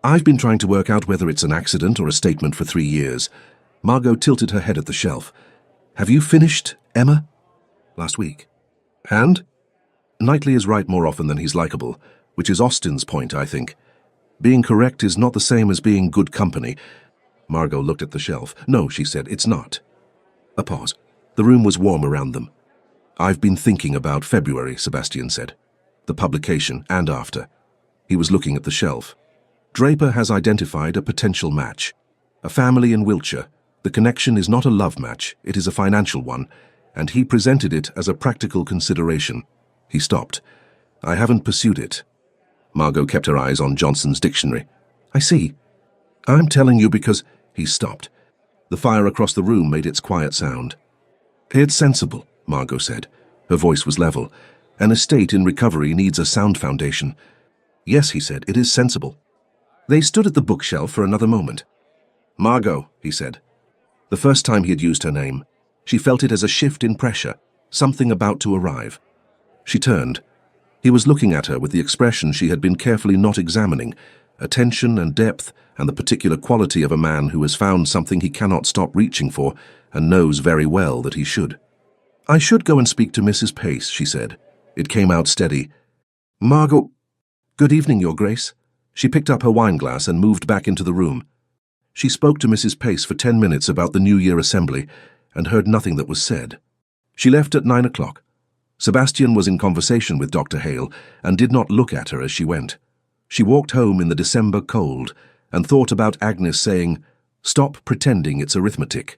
I've been trying to work out whether it's an accident or a statement for 3 years. Margot tilted her head at the shelf. Have you finished, Emma? Last week. And? Knightley is right more often than he's likable, which is Austen's point, I think. Being correct is not the same as being good company. Margot looked at the shelf. No, she said, it's not. A pause. The room was warm around them. I've been thinking about February, Sebastian said. The publication and after. He was looking at the shelf. Draper has identified a potential match. A family in Wiltshire. The connection is not a love match, it is a financial one, and he presented it as a practical consideration. He stopped. I haven't pursued it. Margot kept her eyes on Johnson's dictionary. I see. I'm telling you because... He stopped. The fire across the room made its quiet sound. It's sensible, Margot said. Her voice was level. An estate in recovery needs a sound foundation. Yes, he said, it is sensible. They stood at the bookshelf for another moment. Margot, he said. The first time he had used her name, she felt it as a shift in pressure, something about to arrive. She turned. He was looking at her with the expression she had been carefully not examining, attention and depth and the particular quality of a man who has found something he cannot stop reaching for and knows very well that he should. I should go and speak to Mrs. Pace, she said. It came out steady. Margot... Good evening, Your Grace. She picked up her wineglass and moved back into the room. She spoke to Mrs. Pace for 10 minutes about the New Year assembly and heard nothing that was said. She left at 9 o'clock. Sebastian was in conversation with Dr. Hale and did not look at her as she went. She walked home in the December cold and thought about Agnes saying, "Stop pretending it's arithmetic."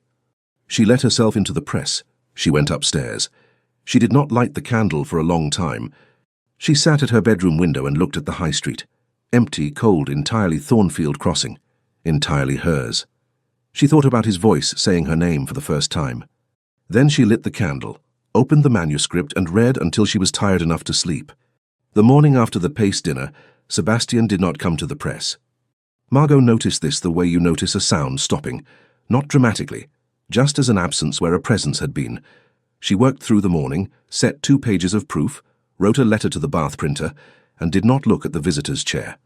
She let herself into the press. She went upstairs. She did not light the candle for a long time. She sat at her bedroom window and looked at the high street. Empty, cold, entirely Thornfield Crossing. Entirely hers. She thought about his voice saying her name for the first time. Then she lit the candle, opened the manuscript and read until she was tired enough to sleep. The morning after the Pace dinner, Sebastian did not come to the press. Margot noticed this the way you notice a sound stopping, not dramatically, just as an absence where a presence had been. She worked through the morning, set 2 pages of proof, wrote a letter to the Bath printer, and did not look at the visitor's chair.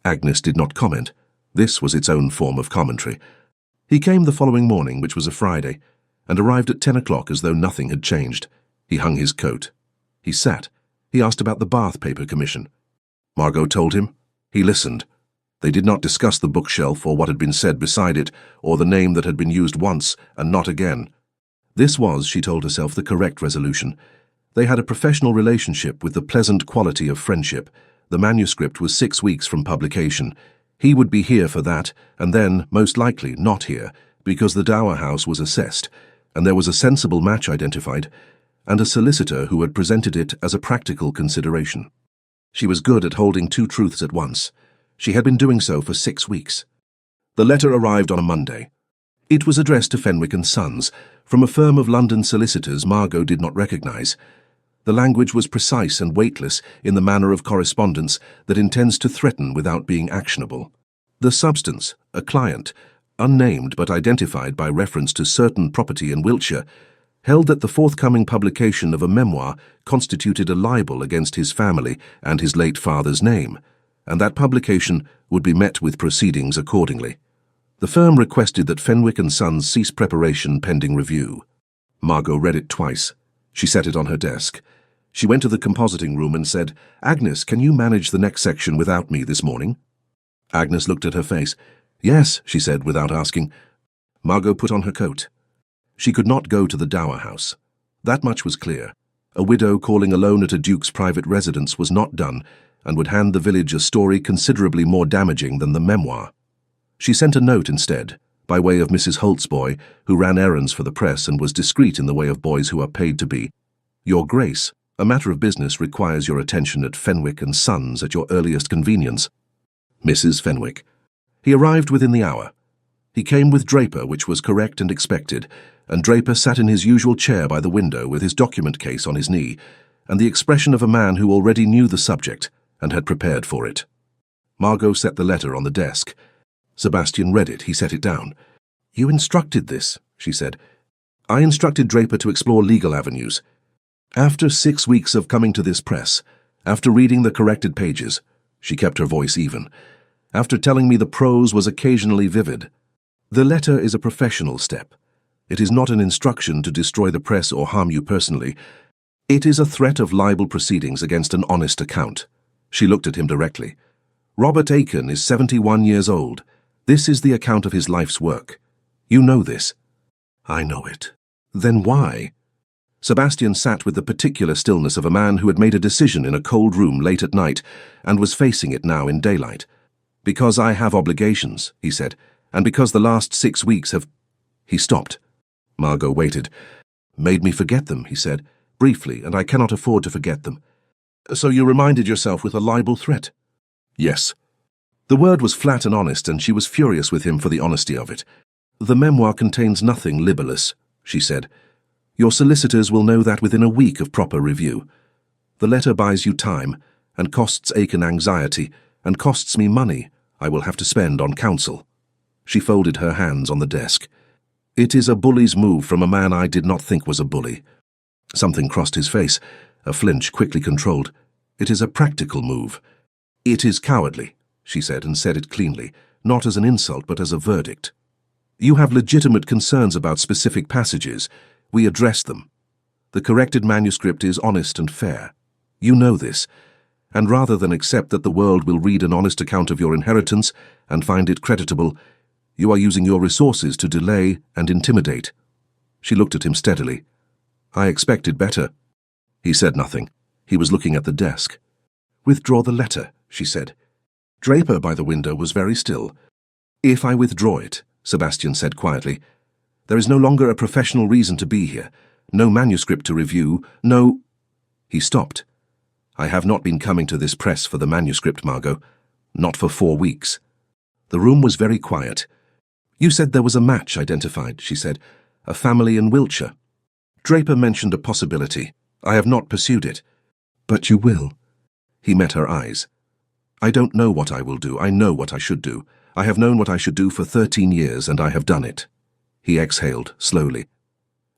Agnes did not comment. This was its own form of commentary. He came the following morning, which was a Friday, and arrived at 10 o'clock as though nothing had changed. He hung his coat. He sat. He asked about the Bath Paper Commission. Margot told him. He listened. They did not discuss the bookshelf or what had been said beside it, or the name that had been used once and not again. This was, she told herself, the correct resolution. They had a professional relationship with the pleasant quality of friendship. The manuscript was 6 weeks from publication. He would be here for that, and then, most likely, not here, because the Dower House was assessed, and there was a sensible match identified, and a solicitor who had presented it as a practical consideration. She was good at holding two truths at once. She had been doing so for 6 weeks. The letter arrived on a Monday. It was addressed to Fenwick and Sons, from a firm of London solicitors Margot did not recognise. The language was precise and weightless in the manner of correspondence that intends to threaten without being actionable. The substance, a client, unnamed but identified by reference to certain property in Wiltshire, held that the forthcoming publication of a memoir constituted a libel against his family and his late father's name, and that publication would be met with proceedings accordingly. The firm requested that Fenwick and Sons cease preparation pending review. Margot read it twice. She set it on her desk. She went to the compositing room and said, "Agnes, can you manage the next section without me this morning?" Agnes looked at her face. "Yes," she said without asking. Margot put on her coat. She could not go to the Dower House. That much was clear. A widow calling alone at a duke's private residence was not done, and would hand the village a story considerably more damaging than the memoir. She sent a note instead, by way of Mrs. Holtzboy, who ran errands for the press and was discreet in the way of boys who are paid to be. "Your Grace, a matter of business requires your attention at Fenwick and Sons at your earliest convenience. Mrs. Fenwick." He arrived within the hour. He came with Draper, which was correct and expected, and Draper sat in his usual chair by the window with his document case on his knee, and the expression of a man who already knew the subject and had prepared for it. Margot set the letter on the desk. Sebastian read it. He set it down. "You instructed this," she said. "I instructed Draper to explore legal avenues. After 6 weeks of coming to this press, after reading the corrected pages," she kept her voice even, "after telling me the prose was occasionally vivid. The letter is a professional step. It is not an instruction to destroy the press or harm you personally. It is a threat of libel proceedings against an honest account." She looked at him directly. "Robert Aiken is 71 years old. This is the account of his life's work. You know this." "I know it." "Then why?" Sebastian sat with the particular stillness of a man who had made a decision in a cold room late at night and was facing it now in daylight. "Because I have obligations," he said, "and because the last 6 weeks have—" He stopped. Margot waited. "Made me forget them," he said, briefly, "and I cannot afford to forget them." "So you reminded yourself with a libel threat?" "Yes." The word was flat and honest, and she was furious with him for the honesty of it. "The memoir contains nothing libellous," she said. "Your solicitors will know that within a week of proper review. The letter buys you time, and costs Aiken anxiety, and costs me money I will have to spend on counsel." She folded her hands on the desk. "It is a bully's move from a man I did not think was a bully." Something crossed his face, a flinch quickly controlled. "It is a practical move." "It is cowardly," she said, and said it cleanly, not as an insult but as a verdict. "You have legitimate concerns about specific passages. We address them. The corrected manuscript is honest and fair. You know this, and rather than accept that the world will read an honest account of your inheritance and find it creditable, you are using your resources to delay and intimidate." She looked at him steadily. "I expected better." He said nothing. He was looking at the desk. "Withdraw the letter," she said. Draper by the window was very still. "If I withdraw it," Sebastian said quietly, "there is no longer a professional reason to be here. No manuscript to review, no—" He stopped. "I have not been coming to this press for the manuscript, Margot. Not for 4 weeks." The room was very quiet. "You said there was a match identified," she said. "A family in Wiltshire." Draper mentioned a possibility. "I have not pursued it." "But you will." He met her eyes. "I don't know what I will do. I know what I should do. I have known what I should do for 13 years, and I have done it." He exhaled, slowly.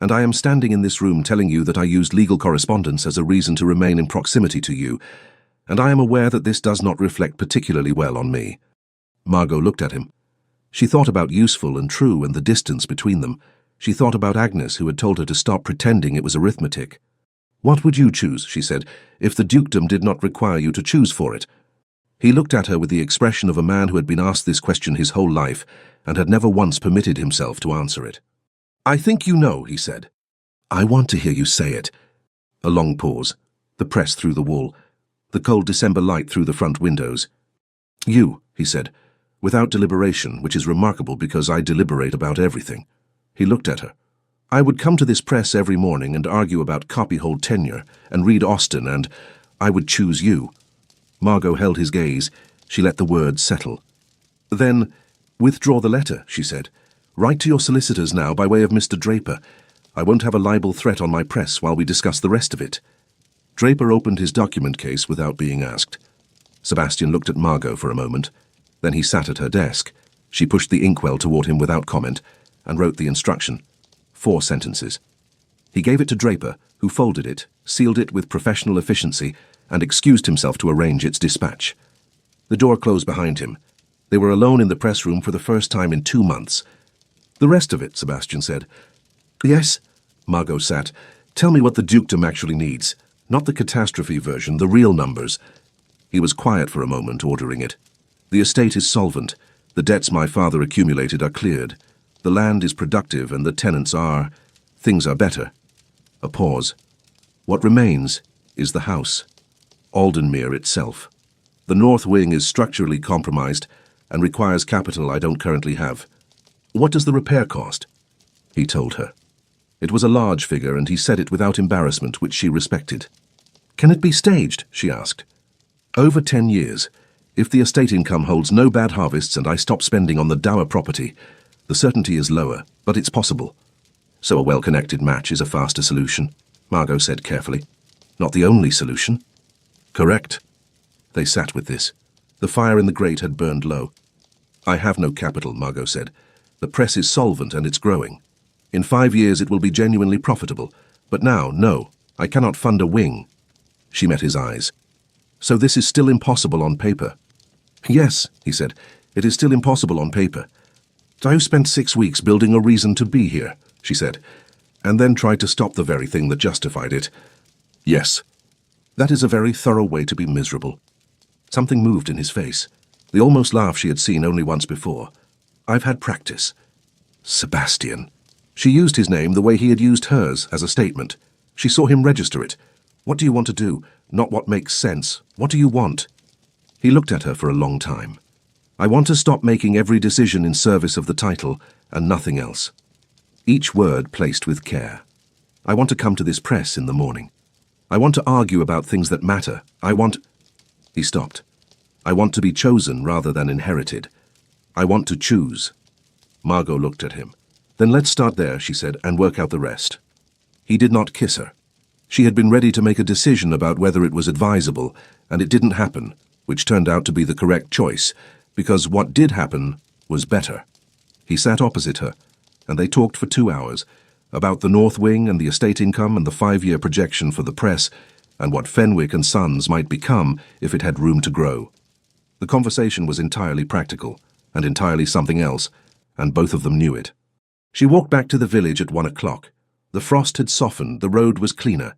"And I am standing in this room telling you that I used legal correspondence as a reason to remain in proximity to you, and I am aware that this does not reflect particularly well on me." Margot looked at him. She thought about useful and true and the distance between them. She thought about Agnes, who had told her to stop pretending it was arithmetic. "What would you choose," she said, "if the dukedom did not require you to choose for it?" He looked at her with the expression of a man who had been asked this question his whole life and had never once permitted himself to answer it. "I think you know," he said. "I want to hear you say it." A long pause, the press through the wall, the cold December light through the front windows. "You," he said, without deliberation, which is remarkable because I deliberate about everything. He looked at her. "I would come to this press every morning and argue about copyhold tenure and read Austen, and I would choose you." Margot held his gaze. She let the words settle. "Then, withdraw the letter," she said. "Write to your solicitors now by way of Mr. Draper. I won't have a libel threat on my press while we discuss the rest of it." Draper opened his document case without being asked. Sebastian looked at Margot for a moment. Then he sat at her desk. She pushed the inkwell toward him without comment and wrote the instruction. 4 sentences. He gave it to Draper, who folded it, sealed it with professional efficiency, and excused himself to arrange its dispatch. The door closed behind him. They were alone in the press room for the first time in 2 months. "The rest of it," Sebastian said. "Yes?" Margot sat. "Tell me what the dukedom actually needs. Not the catastrophe version, the real numbers." He was quiet for a moment, ordering it. "The estate is solvent. The debts my father accumulated are cleared. The land is productive and the tenants are... things are better." A pause. "What remains is the house. Aldenmere itself. The north wing is structurally compromised and requires capital I don't currently have. What does the repair cost?" He told her. It was a large figure, and he said it without embarrassment, which she respected. "Can it be staged?" she asked. "Over 10 years. If the estate income holds no bad harvests and I stop spending on the dower property, the certainty is lower, but it's possible." "So a well-connected match is a faster solution," Margot said carefully. "Not the only solution." "Correct." They sat with this. The fire in the grate had burned low. "I have no capital," Margot said. "The press is solvent and it's growing. In 5 years it will be genuinely profitable. But now, no, I cannot fund a wing." She met his eyes. "So this is still impossible on paper?" "Yes," he said, "it is still impossible on paper. I spent 6 weeks building a reason to be here," she said, "and then tried to stop the very thing that justified it." "Yes." "That is a very thorough way to be miserable." Something moved in his face, the almost laugh she had seen only once before. "I've had practice." Sebastian. She used his name the way he had used hers, as a statement. She saw him register it. "What do you want to do? Not what makes sense. What do you want?" He looked at her for a long time. "I want to stop making every decision in service of the title and nothing else. Each word placed with care. I want to come to this press in the morning. I want to argue about things that matter. I want..." He stopped. "I want to be chosen rather than inherited. I want to choose." Margot looked at him. "Then let's start there," she said, "and work out the rest." He did not kiss her. She had been ready to make a decision about whether it was advisable, and it didn't happen, which turned out to be the correct choice, because what did happen was better. He sat opposite her, and they talked for 2 hours, about the North Wing and the estate income and the 5-year projection for the press, and what Fenwick and Sons might become if it had room to grow. The conversation was entirely practical, and entirely something else, and both of them knew it. She walked back to the village at 1 o'clock. The frost had softened, the road was cleaner.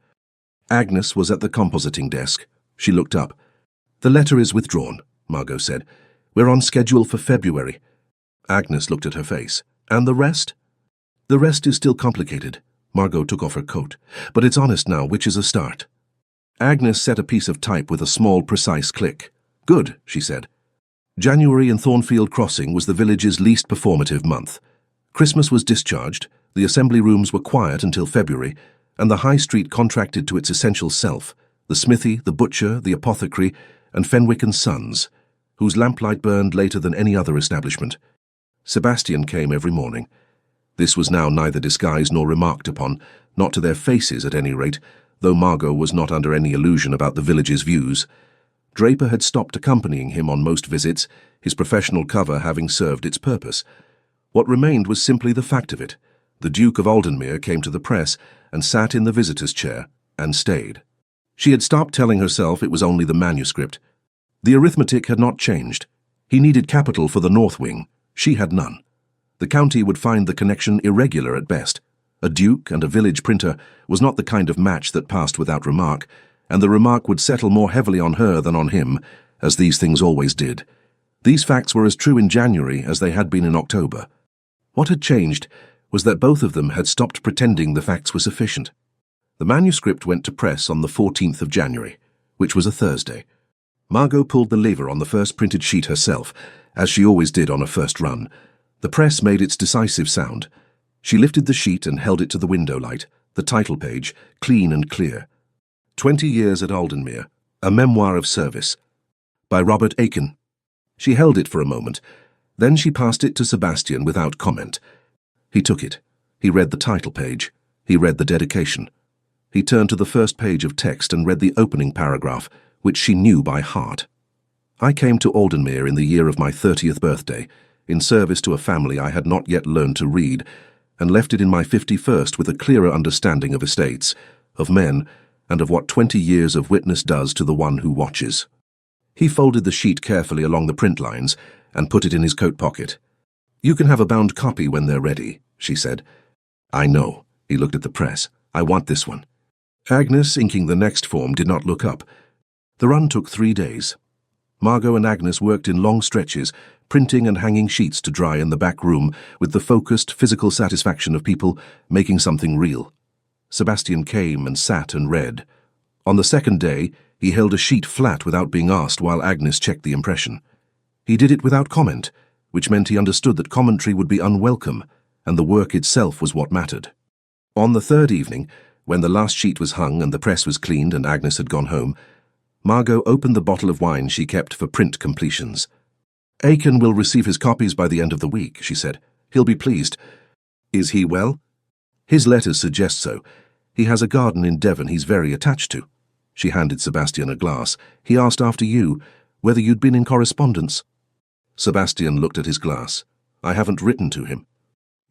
Agnes was at the compositing desk. She looked up. "The letter is withdrawn," Margot said. "We're on schedule for February." Agnes looked at her face. "And the rest?" "The rest is still complicated." Margot took off her coat. "But it's honest now, which is a start." Agnes set a piece of type with a small, precise click. "Good," she said. January in Thornfield Crossing was the village's least performative month. Christmas was discharged, the assembly rooms were quiet until February, and the high street contracted to its essential self, the smithy, the butcher, the apothecary, and Fenwick and Sons, whose lamplight burned later than any other establishment. Sebastian came every morning. This was now neither disguised nor remarked upon, not to their faces at any rate, though Margot was not under any illusion about the village's views. Draper had stopped accompanying him on most visits, his professional cover having served its purpose. What remained was simply the fact of it. The Duke of Aldenmere came to the press and sat in the visitor's chair, and stayed. She had stopped telling herself it was only the manuscript. The arithmetic had not changed. He needed capital for the North Wing. She had none. The county would find the connection irregular at best. A duke and a village printer was not the kind of match that passed without remark, and the remark would settle more heavily on her than on him, as these things always did. These facts were as true in January as they had been in October. What had changed was that both of them had stopped pretending the facts were sufficient. The manuscript went to press on the 14th of January, which was a Thursday. Margot pulled the lever on the first printed sheet herself, as she always did on a first run. The press made its decisive sound. She lifted the sheet and held it to the window light, the title page, clean and clear. 20 Years at Aldenmere, A Memoir of Service, by Robert Aiken. She held it for a moment. Then she passed it to Sebastian without comment. He took it. He read the title page. He read the dedication. He turned to the first page of text and read the opening paragraph, which she knew by heart. I came to Aldenmere in the year of my 30th birthday, in service to a family I had not yet learned to read, and left it in my 51st with a clearer understanding of estates, of men, and of what 20 years of witness does to the one who watches. He folded the sheet carefully along the print lines and put it in his coat pocket. "You can have a bound copy when they're ready," she said. "I know." He looked at the press. "I want this one." Agnes, inking the next form, did not look up. The run took 3 days. Margot and Agnes worked in long stretches, printing and hanging sheets to dry in the back room with the focused, physical satisfaction of people making something real. Sebastian came and sat and read. On the second day, he held a sheet flat without being asked while Agnes checked the impression. He did it without comment, which meant he understood that commentary would be unwelcome, and the work itself was what mattered. On the third evening, when the last sheet was hung and the press was cleaned and Agnes had gone home, Margot opened the bottle of wine she kept for print completions. "Aiken will receive his copies by the end of the week," she said. "He'll be pleased." "Is he well?" "His letters suggest so. He has a garden in Devon he's very attached to." She handed Sebastian a glass. "He asked after you, whether you'd been in correspondence." Sebastian looked at his glass. "I haven't written to him."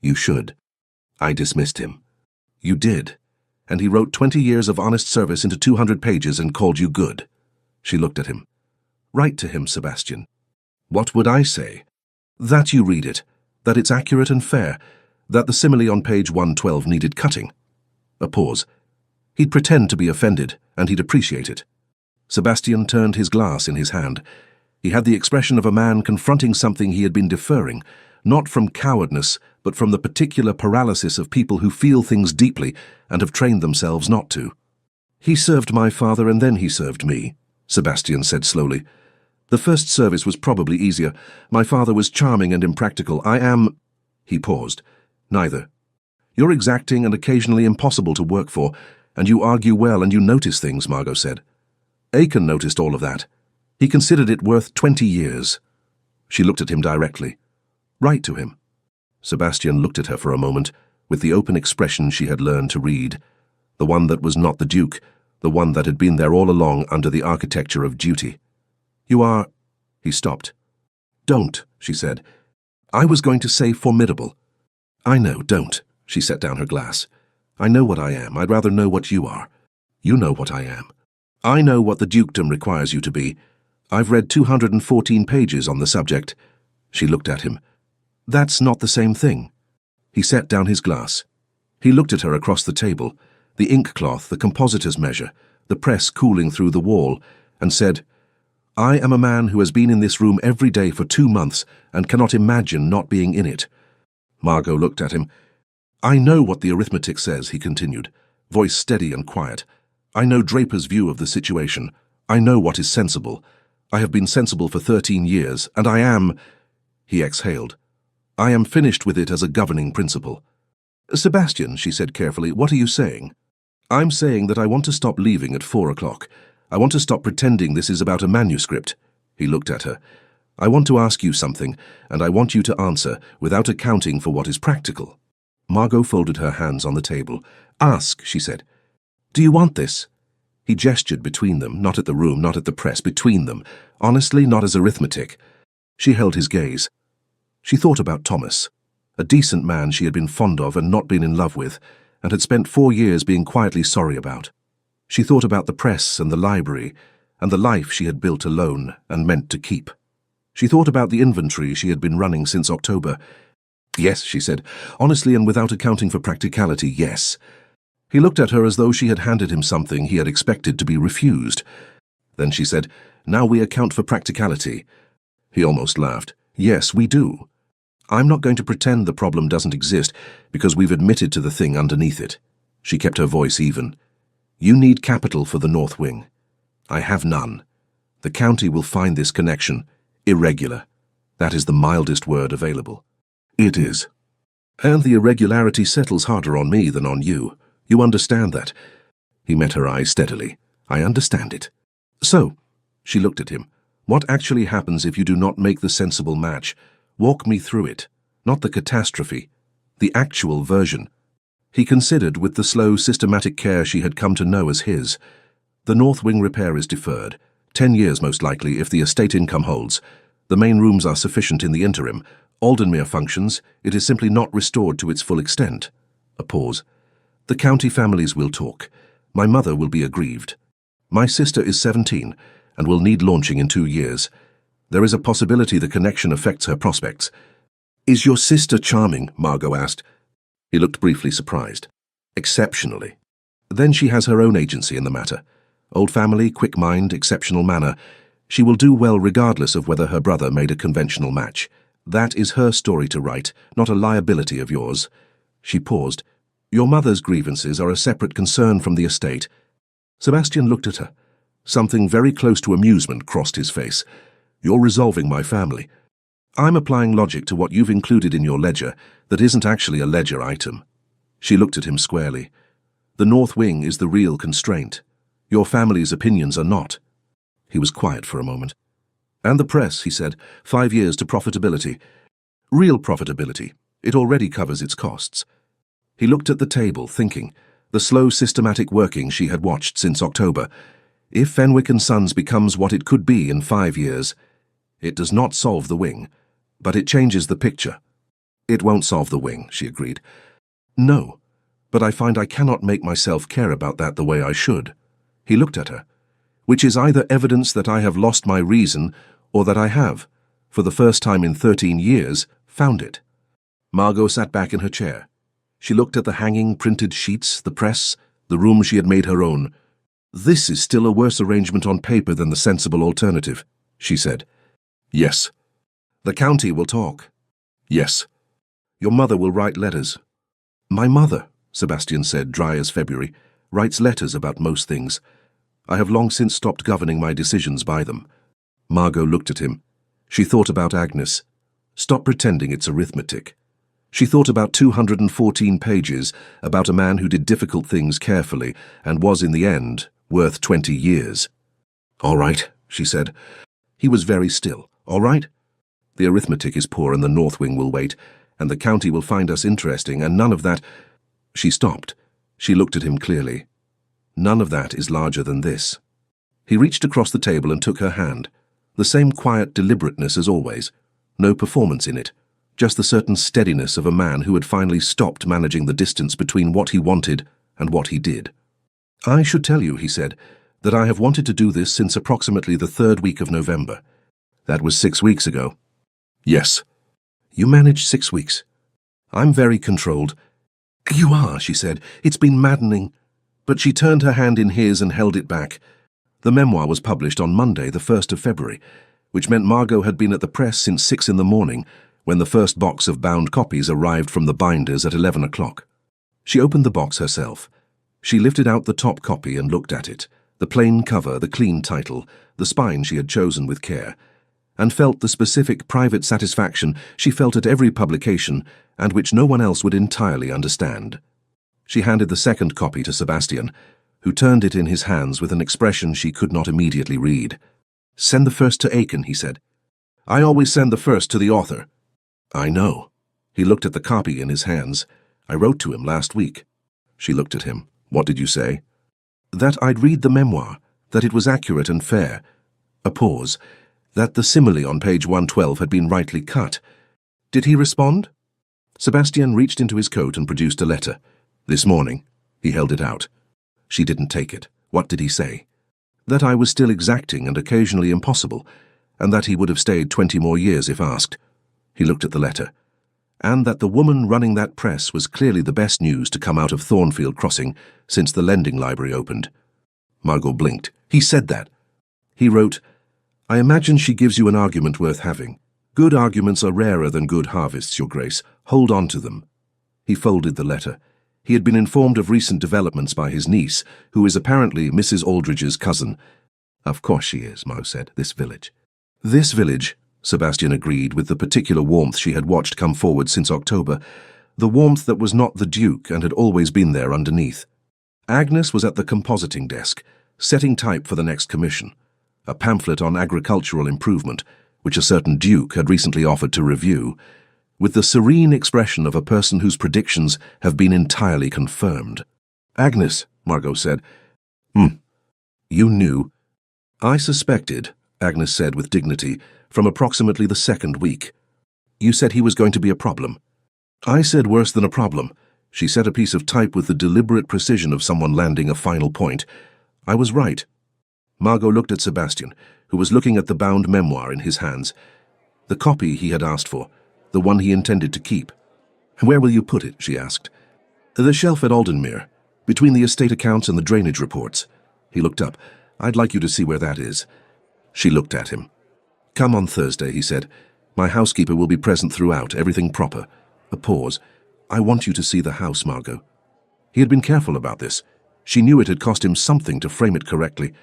"You should." "I dismissed him." "You did. And he wrote 20 years of honest service into 200 pages and called you good." She looked at him. "Write to him, Sebastian." "What would I say?" "That you read it, that it's accurate and fair, that the simile on page 112 needed cutting." A pause. He'd pretend to be offended, and he'd appreciate it. Sebastian turned his glass in his hand. He had the expression of a man confronting something he had been deferring, not from cowardice, but from the particular paralysis of people who feel things deeply and have trained themselves not to. "He served my father and then he served me," Sebastian said slowly. "The first service was probably easier. My father was charming and impractical. I am—" He paused. "Neither. You're exacting and occasionally impossible to work for, and you argue well and you notice things," Margot said. "Aiken noticed all of that. He considered it worth 20 years. She looked at him directly. "Write to him." Sebastian looked at her for a moment, with the open expression she had learned to read, the one that was not the Duke, the one that had been there all along under the architecture of duty. "You are—" He stopped. "Don't," she said. "I was going to say formidable." "I know, don't." She set down her glass. "I know what I am. I'd rather know what you are. You know what I am. I know what the dukedom requires you to be. I've read 214 pages on the subject." She looked at him. "That's not the same thing." He set down his glass. He looked at her across the table, the ink cloth, the compositor's measure, the press cooling through the wall, and said, "I am a man who has been in this room every day for 2 months and cannot imagine not being in it." Margot looked at him. "I know what the arithmetic says," he continued, voice steady and quiet. "I know Draper's view of the situation. I know what is sensible. I have been sensible for 13 years, and I am—" He exhaled. "I am finished with it as a governing principle." "Sebastian," she said carefully, "what are you saying?" "I'm saying that I want to stop leaving at 4 o'clock. I want to stop pretending this is about a manuscript." He looked at her. "I want to ask you something, and I want you to answer without accounting for what is practical." Margot folded her hands on the table. "Ask," she said. "Do you want this?" He gestured between them, not at the room, not at the press, between them, honestly, not as arithmetic. She held his gaze. She thought about Thomas, a decent man she had been fond of and not been in love with, and had spent 4 years being quietly sorry about. She thought about the press and the library, and the life she had built alone and meant to keep. She thought about the inventory she had been running since October, Yes, she said. Honestly and without accounting for practicality, yes. He looked at her as though she had handed him something he had expected to be refused. Then she said, Now we account for practicality. He almost laughed. Yes, we do. I'm not going to pretend the problem doesn't exist because we've admitted to the thing underneath it. She kept her voice even. You need capital for the North Wing. I have none. The county will find this connection irregular. That is the mildest word available. It is. And the irregularity settles harder on me than on you. You understand that? He met her eyes steadily. I understand it. So, she looked at him. What actually happens if you do not make the sensible match? Walk me through it. Not the catastrophe. The actual version. He considered with the slow, systematic care she had come to know as his. The North Wing repair is deferred. 10 years most likely if the estate income holds. The main rooms are sufficient in the interim. Aldenmere functions. It is simply not restored to its full extent. A pause. The county families will talk. My mother will be aggrieved. My sister is 17 and will need launching in 2 years. There is a possibility the connection affects her prospects. Is your sister charming? Margot asked. He looked briefly surprised. Exceptionally. Then she has her own agency in the matter. Old family, quick mind, exceptional manner. She will do well regardless of whether her brother made a conventional match. That is her story to write, not a liability of yours. She paused. Your mother's grievances are a separate concern from the estate. Sebastian looked at her. Something very close to amusement crossed his face. You're resolving my family. I'm applying logic to what you've included in your ledger that isn't actually a ledger item. She looked at him squarely. The North Wing is the real constraint. Your family's opinions are not. He was quiet for a moment. And the press, he said, 5 years to profitability. Real profitability. It already covers its costs. He looked at the table, thinking, the slow, systematic working she had watched since October. If Fenwick & Sons becomes what it could be in 5 years, it does not solve the wing, but it changes the picture. It won't solve the wing, she agreed. No, but I find I cannot make myself care about that the way I should. He looked at her. Which is either evidence that I have lost my reason or that I have, for the first time in 13 years, found it. Margot sat back in her chair. She looked at the hanging printed sheets, the press, the room she had made her own. This is still a worse arrangement on paper than the sensible alternative, she said. Yes. The county will talk. Yes. Your mother will write letters. My mother, Sebastian said, dry as February, writes letters about most things. I have long since stopped governing my decisions by them. Margot looked at him. She thought about Agnes. Stop pretending it's arithmetic. She thought about 214 pages about a man who did difficult things carefully and was, in the end, worth 20 years. All right, she said. He was very still. All right? The arithmetic is poor and the North Wing will wait, and the county will find us interesting, and none of that— She stopped. She looked at him clearly. None of that is larger than this. He reached across the table and took her hand. The same quiet deliberateness as always. No performance in it. Just the certain steadiness of a man who had finally stopped managing the distance between what he wanted and what he did. I should tell you, he said, that I have wanted to do this since approximately the 3rd week of November. That was 6 weeks ago. Yes. You managed 6 weeks. I'm very controlled. You are, she said. It's been maddening. But she turned her hand in his and held it back. The memoir was published on Monday, the 1st of February, which meant Margot had been at the press since 6 in the morning, when the first box of bound copies arrived from the binders at 11 o'clock. She opened the box herself. She lifted out the top copy and looked at it, the plain cover, the clean title, the spine she had chosen with care, and felt the specific private satisfaction she felt at every publication and which no one else would entirely understand. She handed the second copy to Sebastian, who turned it in his hands with an expression she could not immediately read. Send the first to Aiken, he said. I always send the first to the author. I know. He looked at the copy in his hands. I wrote to him last week. She looked at him. What did you say? That I'd read the memoir, that it was accurate and fair. A pause. That the simile on page 112 had been rightly cut. Did he respond? Sebastian reached into his coat and produced a letter. This morning. He held it out. She didn't take it. What did he say? That I was still exacting and occasionally impossible, and that he would have stayed 20 more years if asked. He looked at the letter. and that the woman running that press was clearly the best news to come out of Thornfield Crossing since the lending library opened. Margot blinked. He said that. He wrote, "I imagine she gives you an argument worth having. Good arguments are rarer than good harvests, Your Grace. Hold on to them." He folded the letter. He had been informed of recent developments by his niece, who is apparently Mrs. Aldridge's cousin. "Of course she is," Mo said. "This village." "This village," Sebastian agreed with the particular warmth she had watched come forward since October, the warmth that was not the Duke and had always been there underneath. Agnes was at the compositing desk, setting type for the next commission, a pamphlet on agricultural improvement, which a certain Duke had recently offered to review, with the serene expression of a person whose predictions have been entirely confirmed. "Agnes," Margot said. You knew." "I suspected," Agnes said with dignity, "from approximately the second week. You said he was going to be a problem." "I said worse than a problem." She set a piece of type with the deliberate precision of someone landing a final point. "I was right." Margot looked at Sebastian, who was looking at the bound memoir in his hands. The copy he had asked for, the one he intended to keep. "Where will you put it?" she asked. "The shelf at Aldenmere, between the estate accounts and the drainage reports." He looked up. "I'd like you to see where that is." She looked at him. "Come on Thursday," he said. "My housekeeper will be present throughout, everything proper." A pause. "I want you to see the house, Margot." He had been careful about this. She knew it had cost him something to frame it correctly,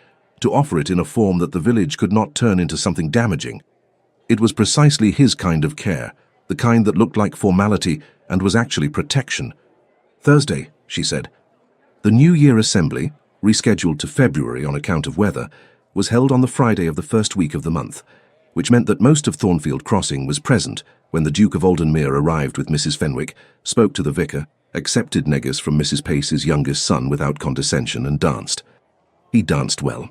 to offer it in a form that the village could not turn into something damaging. It was precisely his kind of care, the kind that looked like formality and was actually protection. "Thursday," she said. The New Year Assembly, rescheduled to February on account of weather, was held on the Friday of the first week of the month, which meant that most of Thornfield Crossing was present when the Duke of Aldenmere arrived with Mrs. Fenwick, spoke to the vicar, accepted negus from Mrs. Pace's youngest son without condescension, and danced. He danced well.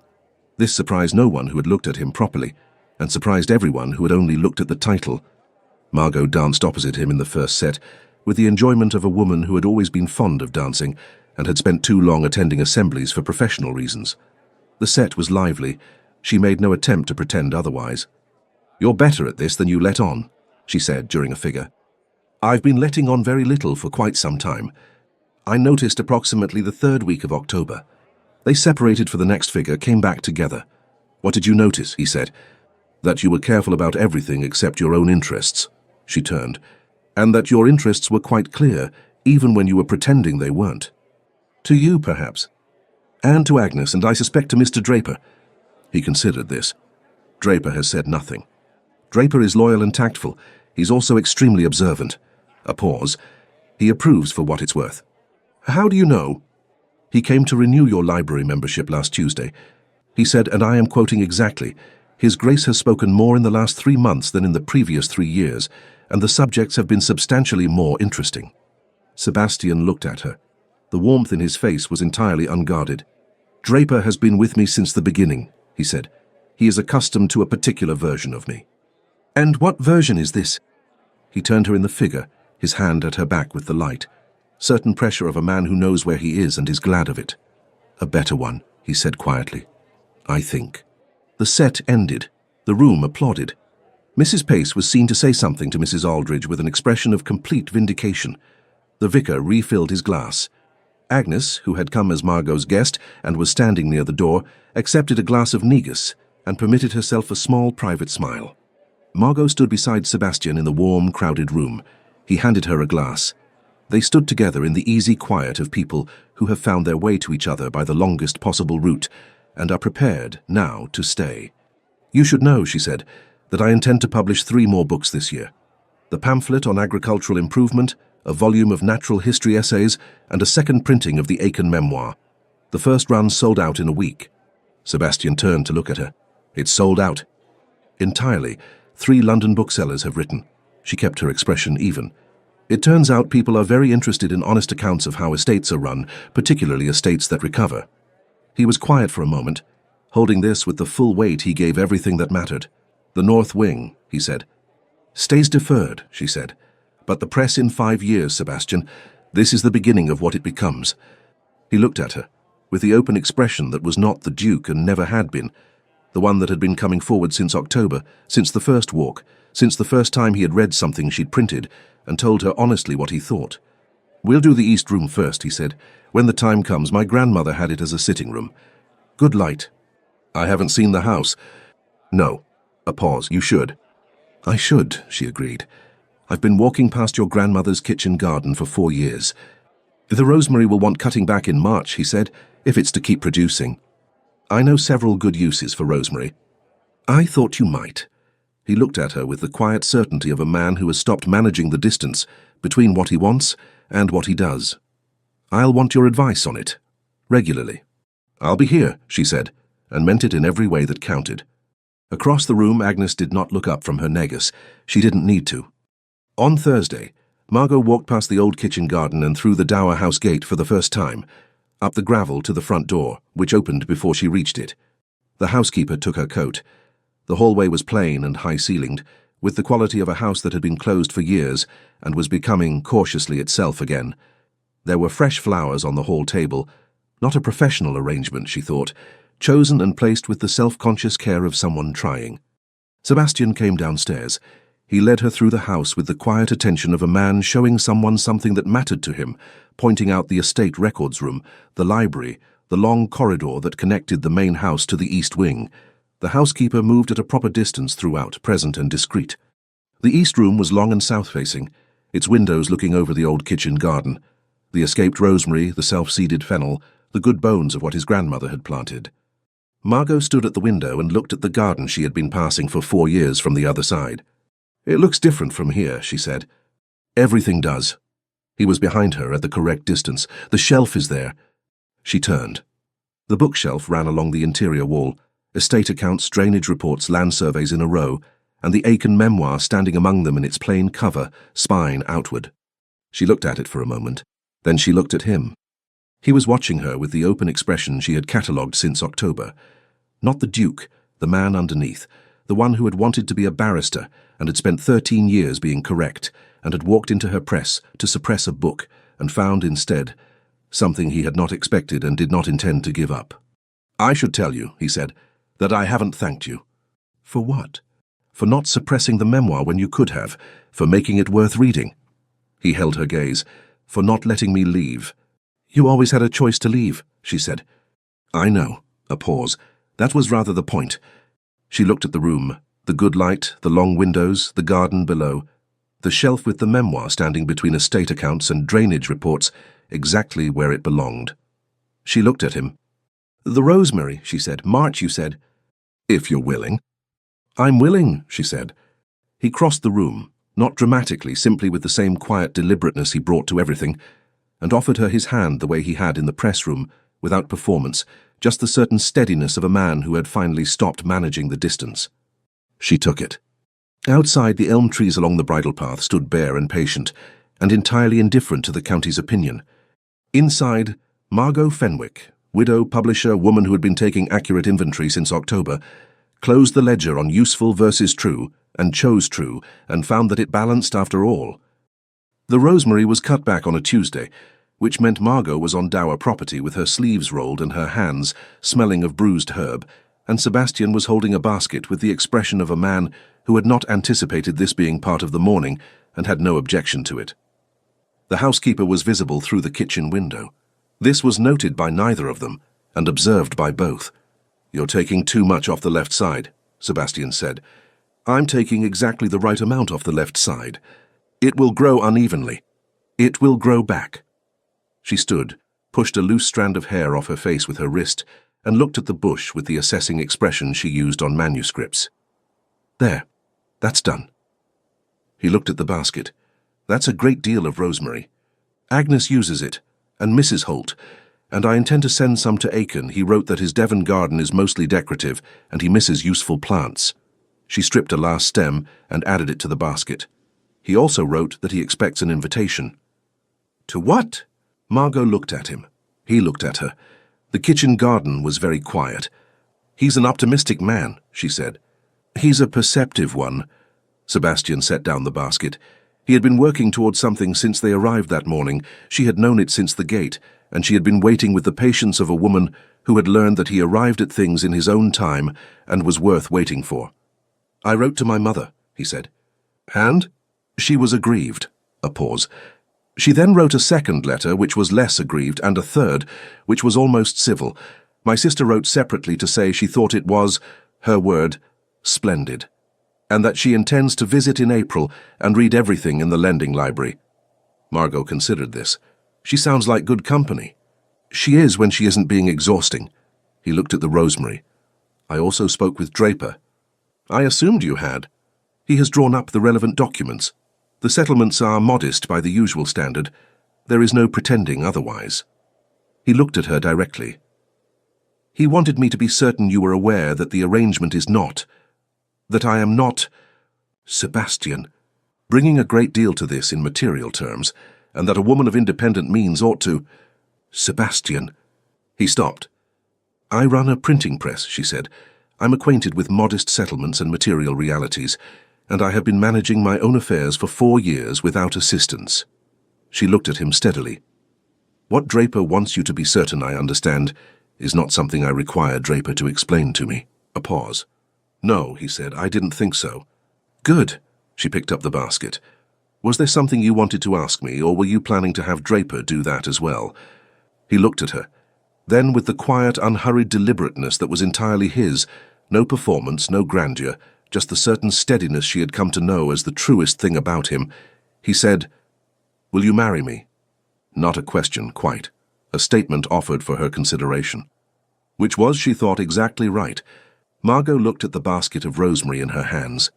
This surprised no one who had looked at him properly, and surprised everyone who had only looked at the title. Margot danced opposite him in the first set, with the enjoyment of a woman who had always been fond of dancing and had spent too long attending assemblies for professional reasons. The set was lively. She made no attempt to pretend otherwise. "You're better at this than you let on," she said during a figure. "I've been letting on very little for quite some time. I noticed approximately the third week of October. They separated for the next figure, came back together. What did you notice?" he said. "That you were careful about everything except your own interests." She turned. "And that your interests were quite clear, even when you were pretending they weren't. To you, perhaps. And to Agnes, and I suspect to Mr. Draper." He considered this. "Draper has said nothing. Draper is loyal and tactful. He's also extremely observant." A pause. "He approves for what it's worth." "How do you know?" "He came to renew your library membership last Tuesday. He said, and I am quoting exactly, 'His Grace has spoken more in the last 3 months than in the previous 3 years, and the subjects have been substantially more interesting.'" Sebastian looked at her. The warmth in his face was entirely unguarded. "Draper has been with me since the beginning," he said. "He is accustomed to a particular version of me." "And what version is this?" He turned her in the figure, his hand at her back with the light. Certain pressure of a man who knows where he is and is glad of it. "A better one," he said quietly. "I think." The set ended. The room applauded. Mrs. Pace was seen to say something to Mrs. Aldridge with an expression of complete vindication. The vicar refilled his glass. Agnes, who had come as Margot's guest and was standing near the door, accepted a glass of negus and permitted herself a small private smile. Margot stood beside Sebastian in the warm, crowded room. He handed her a glass. They stood together in the easy quiet of people who have found their way to each other by the longest possible route and are prepared, now, to stay. "You should know," she said, "that I intend to publish 3 more books this year. The pamphlet on agricultural improvement, a volume of natural history essays, and a second printing of the Aiken memoir. The first run sold out in a week." Sebastian turned to look at her. "It's sold out." "Entirely. 3 London booksellers have written." She kept her expression even. "It turns out people are very interested in honest accounts of how estates are run, particularly estates that recover." He was quiet for a moment, holding this with the full weight he gave everything that mattered. "The North Wing," he said. "Stays deferred," she said. "But the press in 5 years, Sebastian. This is the beginning of what it becomes." He looked at her, with the open expression that was not the Duke and never had been, the one that had been coming forward since October, since the first walk, since the first time he had read something she'd printed, and told her honestly what he thought. "We'll do the east room first," he said. "When the time comes, my grandmother had it as a sitting room. Good light." "I haven't seen the house." "No." A pause. "You should." "I should," she agreed. "I've been walking past your grandmother's kitchen garden for 4 years. The rosemary will want cutting back in March," he said, "if it's to keep producing. I know several good uses for rosemary." "I thought you might." He looked at her with the quiet certainty of a man who has stopped managing the distance between what he wants and what he does. "I'll want your advice on it. Regularly." "I'll be here," she said, and meant it in every way that counted. Across the room, Agnes did not look up from her negus. She didn't need to. On Thursday, Margot walked past the old kitchen garden and through the Dower House gate for the first time, up the gravel to the front door, which opened before she reached it. The housekeeper took her coat. The hallway was plain and high-ceilinged, with the quality of a house that had been closed for years and was becoming cautiously itself again. There were fresh flowers on the hall table, not a professional arrangement, she thought, chosen and placed with the self-conscious care of someone trying. Sebastian came downstairs. He led her through the house with the quiet attention of a man showing someone something that mattered to him, pointing out the estate records room, the library, the long corridor that connected the main house to the east wing. The housekeeper moved at a proper distance throughout, present and discreet. The east room was long and south-facing, its windows looking over the old kitchen garden, the escaped rosemary, the self-seeded fennel, the good bones of what his grandmother had planted. Margot stood at the window and looked at the garden she had been passing for 4 years from the other side. "It looks different from here," she said. "Everything does." He was behind her at the correct distance. "The shelf is there." She turned. The bookshelf ran along the interior wall, estate accounts, drainage reports, land surveys in a row, and the Aiken memoir standing among them in its plain cover, spine outward. She looked at it for a moment. Then she looked at him. He was watching her with the open expression she had catalogued since October. Not the Duke, the man underneath, the one who had wanted to be a barrister and had spent 13 years being correct, and had walked into her press to suppress a book and found instead something he had not expected and did not intend to give up. "I should tell you," he said, "that I haven't thanked you." "For what?" "For not suppressing the memoir when you could have, for making it worth reading." He held her gaze. "For not letting me leave." "You always had a choice to leave," she said. "I know." A pause. "That was rather the point." She looked at the room, the good light, the long windows, the garden below, the shelf with the memoir standing between estate accounts and drainage reports, exactly where it belonged. She looked at him. "The rosemary," she said. "March, you said." "If you're willing." "I'm willing," she said. He crossed the room, not dramatically, simply with the same quiet deliberateness he brought to everything, and offered her his hand the way he had in the press room, without performance, just the certain steadiness of a man who had finally stopped managing the distance. She took it. Outside, the elm trees along the bridle path stood bare and patient, and entirely indifferent to the county's opinion. Inside, Margot Fenwick, widow, publisher, woman who had been taking accurate inventory since October, closed the ledger on useful versus true, and chose true, and found that it balanced after all. The rosemary was cut back on a Tuesday, which meant Margot was on Dower property with her sleeves rolled and her hands smelling of bruised herb, and Sebastian was holding a basket with the expression of a man who had not anticipated this being part of the morning and had no objection to it. The housekeeper was visible through the kitchen window. This was noted by neither of them, and observed by both. "You're taking too much off the left side," Sebastian said. "I'm taking exactly the right amount off the left side. It will grow unevenly. It will grow back." She stood, pushed a loose strand of hair off her face with her wrist, and looked at the bush with the assessing expression she used on manuscripts. "There, that's done." He looked at the basket. "That's a great deal of rosemary. Agnes uses it, and Mrs. Holt, and I intend to send some to Aiken. He wrote that his Devon garden is mostly decorative, and he misses useful plants." She stripped a last stem and added it to the basket. "He also wrote that he expects an invitation." "To what?" Margot looked at him. He looked at her. The kitchen garden was very quiet. "He's an optimistic man," she said. "He's a perceptive one." Sebastian set down the basket. He had been working towards something since they arrived that morning. She had known it since the gate, and she had been waiting with the patience of a woman who had learned that he arrived at things in his own time and was worth waiting for. "I wrote to my mother," he said. "And?" "She was aggrieved." A pause. She then wrote a second letter, which was less aggrieved, and a third, which was almost civil. My sister wrote separately to say she thought it was, her word, splendid, and that she intends to visit in April and read everything in the lending library. Margot considered this. She sounds like good company. She is when she isn't being exhausting. He looked at the rosemary. I also spoke with Draper. I assumed you had. He has drawn up the relevant documents. The settlements are modest by the usual standard. There is no pretending otherwise. He looked at her directly. He wanted me to be certain you were aware that the arrangement is not, that I am not, Sebastian, bringing a great deal to this in material terms, and that a woman of independent means ought to, Sebastian. He stopped. I run a printing press, she said. I'm acquainted with modest settlements and material realities, and I have been managing my own affairs for 4 years without assistance. She looked at him steadily. What Draper wants you to be certain I understand is not something I require Draper to explain to me. A pause. No, he said, I didn't think so. Good. She picked up the basket. Was there something you wanted to ask me, or were you planning to have Draper do that as well? He looked at her. Then, with the quiet, unhurried deliberateness that was entirely his, no performance, no grandeur, just the certain steadiness she had come to know as the truest thing about him, he said, Will you marry me? Not a question, quite. A statement offered for her consideration. Which was, she thought, exactly right. Margot looked at the basket of rosemary in her hands.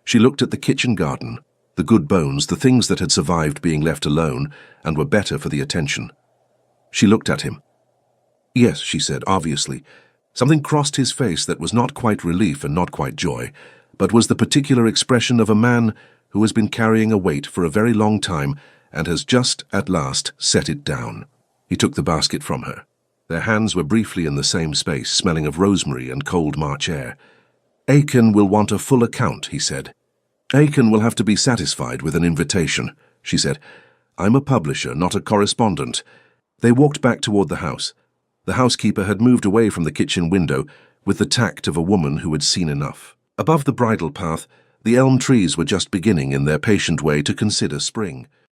She looked at the kitchen garden, the good bones, the things that had survived being left alone and were better for the attention. She looked at him. Yes, she said, obviously. Something crossed his face that was not quite relief and not quite joy, but was the particular expression of a man who has been carrying a weight for a very long time and has just, at last, set it down. He took the basket from her. Their hands were briefly in the same space, smelling of rosemary and cold March air. Aiken will want a full account, he said. Aiken will have to be satisfied with an invitation, she said. I'm a publisher, not a correspondent. They walked back toward the house. The housekeeper had moved away from the kitchen window with the tact of a woman who had seen enough. Above the bridle path, the elm trees were just beginning in their patient way to consider spring.